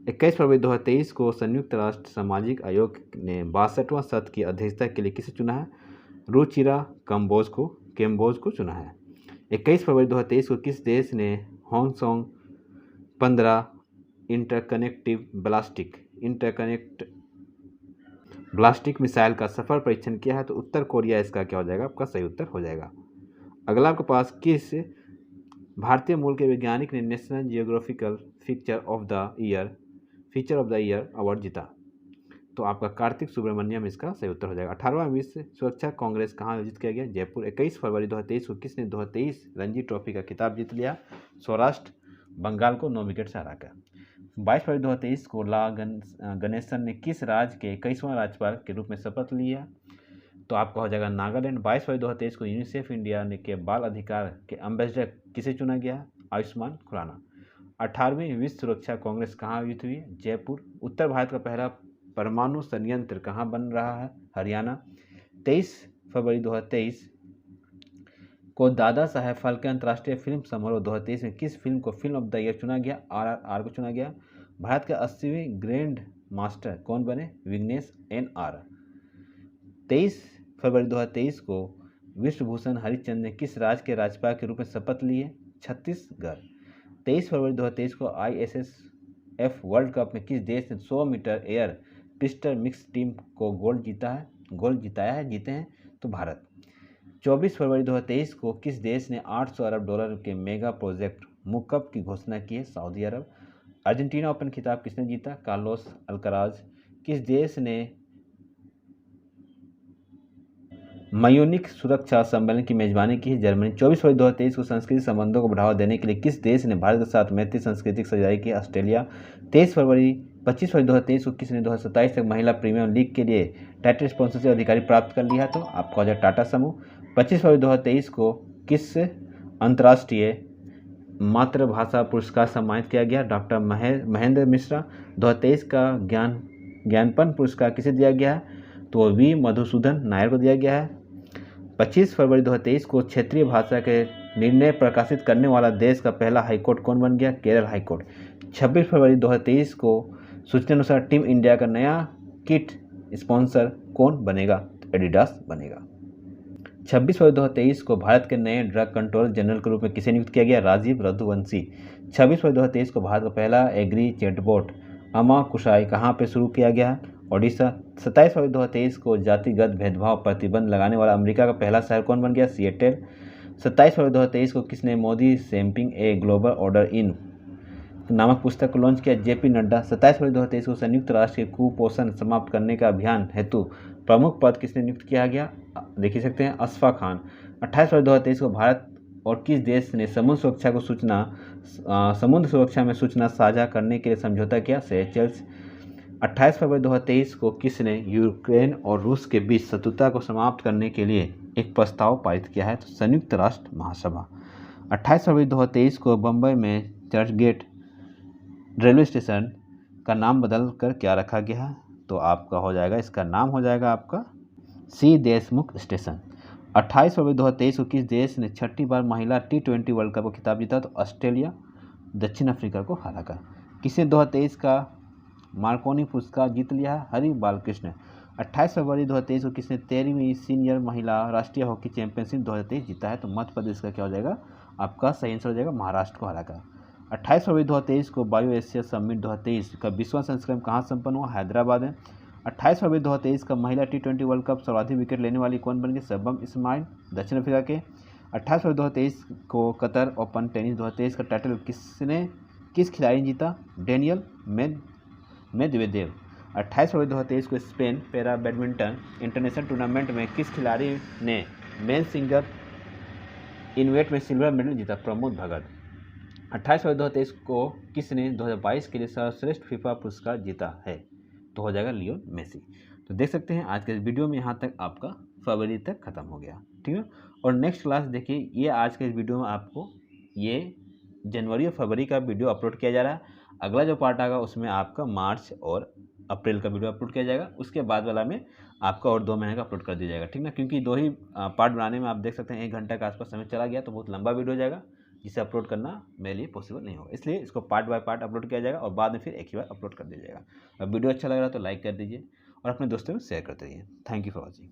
21 फरवरी 2023 को संयुक्त राष्ट्र सामाजिक आयोग ने 62वां सत्र की अध्यक्षता के लिए किसे चुना है? रुचिरा कम्बोज को चुना है। 21 फरवरी 2023 को किस देश ने होंगसोंग 15 ब्लास्टिक मिसाइल का सफल परीक्षण किया है? तो उत्तर कोरिया इसका क्या हो जाएगा? आपका सही उत्तर हो जाएगा। अगला आपके पास, किस भारतीय मूल के वैज्ञानिक ने national geographical feature of the year award जीता? तो आपका कार्तिक सुब्रमण्यम इसका सही उत्तर हो जाएगा। 18वां विश्व सुरक्षा कांग्रेस कहाँ आयोजित किया गया? जयपुर। 21 फरवरी 2023 को किसने 2023 रणजी ट्रॉफी का खिताब जीत लिया? सौराष्ट्र बंगाल को 9 विकेट से हराकर। 22 फरवरी 2023 को ला गणेशन ने किस राज्य के 21वां राज्यपाल के रूप में शपथ लिया? तो आपका हो जाएगा नागालैंड। 22 फरवरी 2023 को यूनिसेफ इंडिया के बाल अधिकार के एम्बेसडर किसे चुना गया? आयुष्मान खुराना। 18वीं विश्व सुरक्षा कांग्रेस कहाँ आयोजित हुई? जयपुर। उत्तर भारत का पहला परमाणु संयंत्र कहाँ बन रहा है? हरियाणा। 23 फरवरी 2023 को दादा साहेब फाल्के अंतर्राष्ट्रीय फिल्म समारोह 2023 में किस फिल्म को फिल्म ऑफ द ईयर चुना गया? RRR को चुना गया। भारत के 80वें ग्रैंड मास्टर कौन बने? विघ्नेश NR। 23 फरवरी 2023 को विश्वभूषण हरिचंद ने किस राज्य के राज्यपाल के रूप में शपथ लिए? छत्तीसगढ़। 23 फरवरी 2023 को ISSF वर्ल्ड कप में किस देश ने 100 metre air pistol mix team को जीते हैं? तो भारत। 24 फरवरी 2023 को किस देश ने $800 अरब के मेगा प्रोजेक्ट मुकअप की घोषणा की है? सऊदी अरब। अर्जेंटीना ओपन खिताब किसने जीता? Carlos Alcaraz. किस देश ने म्यूनिख सुरक्षा सम्मेलन की मेजबानी की है? जर्मनी। 24 फरवरी 2023 को सांस्कृतिक संबंधों को बढ़ावा देने के लिए किस देश ने भारत के साथ मैत्री सांस्कृतिक साझेदारी की? ऑस्ट्रेलिया। 25 फरवरी 2023 को किसने 2027 तक महिला प्रीमियर लीग के लिए टाइटल स्पॉन्सरशिप अधिकारी प्राप्त कर लिया? तो आपका हो जाए टाटा समूह। 25 फरवरी 2023 को किस अंतर्राष्ट्रीय मातृभाषा पुरस्कार सम्मानित किया गया? डॉक्टर महेंद्र मिश्रा। 2023 का ज्ञानपन पुरस्कार किसे दिया गया है? तो V मधुसूदन नायर को दिया गया है। 25 फरवरी 2023 को क्षेत्रीय भाषा के निर्णय प्रकाशित करने वाला देश का पहला हाईकोर्ट कौन बन गया? केरल हाईकोर्ट। 26 फरवरी 2023 को सूचना अनुसार टीम इंडिया का नया किट स्पॉन्सर कौन बनेगा? एडिडास बनेगा। 26 फरवरी 2023 को भारत के नए ड्रग कंट्रोलर जनरल के रूप में किसे नियुक्त किया गया? राजीव रघुवंशी। 26 फरवरी 2023 को भारत का पहला एग्री चैटबॉट अमा कुशाई कहाँ पे शुरू किया गया है? ओडिशा। 27 फरवरी 2023 को जातिगत भेदभाव प्रतिबंध लगाने वाला अमेरिका का पहला शहर कौन बन गया? सिएटल। 27 फरवरी 2023 को किसने Modi shaping a global order in नामक पुस्तक को लॉन्च किया? जेपी नड्डा। 27 फरवरी 2023 को संयुक्त राष्ट्र के कुपोषण समाप्त करने का अभियान हेतु प्रमुख पद किसने नियुक्त किया गया? देख ही सकते हैं, अशफाक खान। 28 फरवरी 2023 को भारत और किस देश ने समुद्र सुरक्षा में सूचना साझा करने के लिए समझौता किया? सेशेल्स। 28 फरवरी 2023 को किसने यूक्रेन और रूस के बीच शत्रुता को समाप्त करने के लिए एक प्रस्ताव पारित किया है? तो संयुक्त राष्ट्र महासभा। 28 फरवरी 2023 को बम्बई में चर्चगेट रेलवे स्टेशन का नाम बदल कर क्या रखा गया है? तो आपका हो जाएगा, इसका नाम हो जाएगा आपका C देशमुख स्टेशन। 28 फरवरी 2023 को किस देश ने 6ठी बार महिला T20 वर्ल्ड कप का खिताब जीता? तो ऑस्ट्रेलिया दक्षिण अफ्रीका को हराकर। किसने 2023 का मार्कोनी पुरस्कार जीत लिया है? हरि बालकृष्ण। 28 फरवरी 2023 को किसने 13वीं सीनियर महिला राष्ट्रीय हॉकी चैंपियनशिप 2023 जीता है? तो मध्य प्रदेश का क्या हो जाएगा? आपका सही आंसर हो जाएगा महाराष्ट्र को हराकर। 28 फरवरी 2023 को बायो एशिया समिट 2023 का 20वां संस्करण कहाँ संपन्न हुआ? हैदराबाद में। 28 फरवरी 2023 का महिला T20 वर्ल्ड कप सर्वाधिक विकेट लेने वाली कौन बन गई? शबनम इस्माइल, दक्षिण अफ्रीका के। 28 फरवरी 2023 को कतर ओपन टेनिस 2023 का टाइटल किस खिलाड़ी ने जीता? Daniel Medvedev. 28 फरवरी 2023 को Spain para badminton international tournament में किस खिलाड़ी ने मेन सिंगल इनवेट में सिल्वर मेडल जीता? प्रमोद भगत। 28 फरवरी 2023 को किसने 2022 के लिए सर्वश्रेष्ठ फीफा पुरस्कार जीता है? तो हो जाएगा लियोन मेसी। तो देख सकते हैं आज के इस वीडियो में यहाँ तक आपका फरवरी तक खत्म हो गया, ठीक है। और नेक्स्ट क्लास देखिए, ये आज के इस वीडियो में आपको ये जनवरी और फरवरी का वीडियो अपलोड किया जा रहा है। अगला जो पार्ट आएगा उसमें आपका मार्च और अप्रैल का वीडियो अपलोड किया जाएगा। उसके बाद वाला में आपका और 2 महीने का अपलोड कर दिया जाएगा, ठीक ना। क्योंकि 2 ही पार्ट बनाने में आप देख सकते हैं 1 घंटे के आसपास समय चला गया, तो बहुत लंबा वीडियो हो जाएगा, जिसे अपलोड करना मेरे लिए पॉसिबल नहीं होगा। इसलिए इसको पार्ट बाय पार्ट अपलोड किया जाएगा और बाद में फिर एक ही बार अपलोड कर दिया जाएगा। अब वीडियो अच्छा लग रहा है तो लाइक कर दीजिए और अपने दोस्तों में शेयर करते रहिए। Thank you for watching.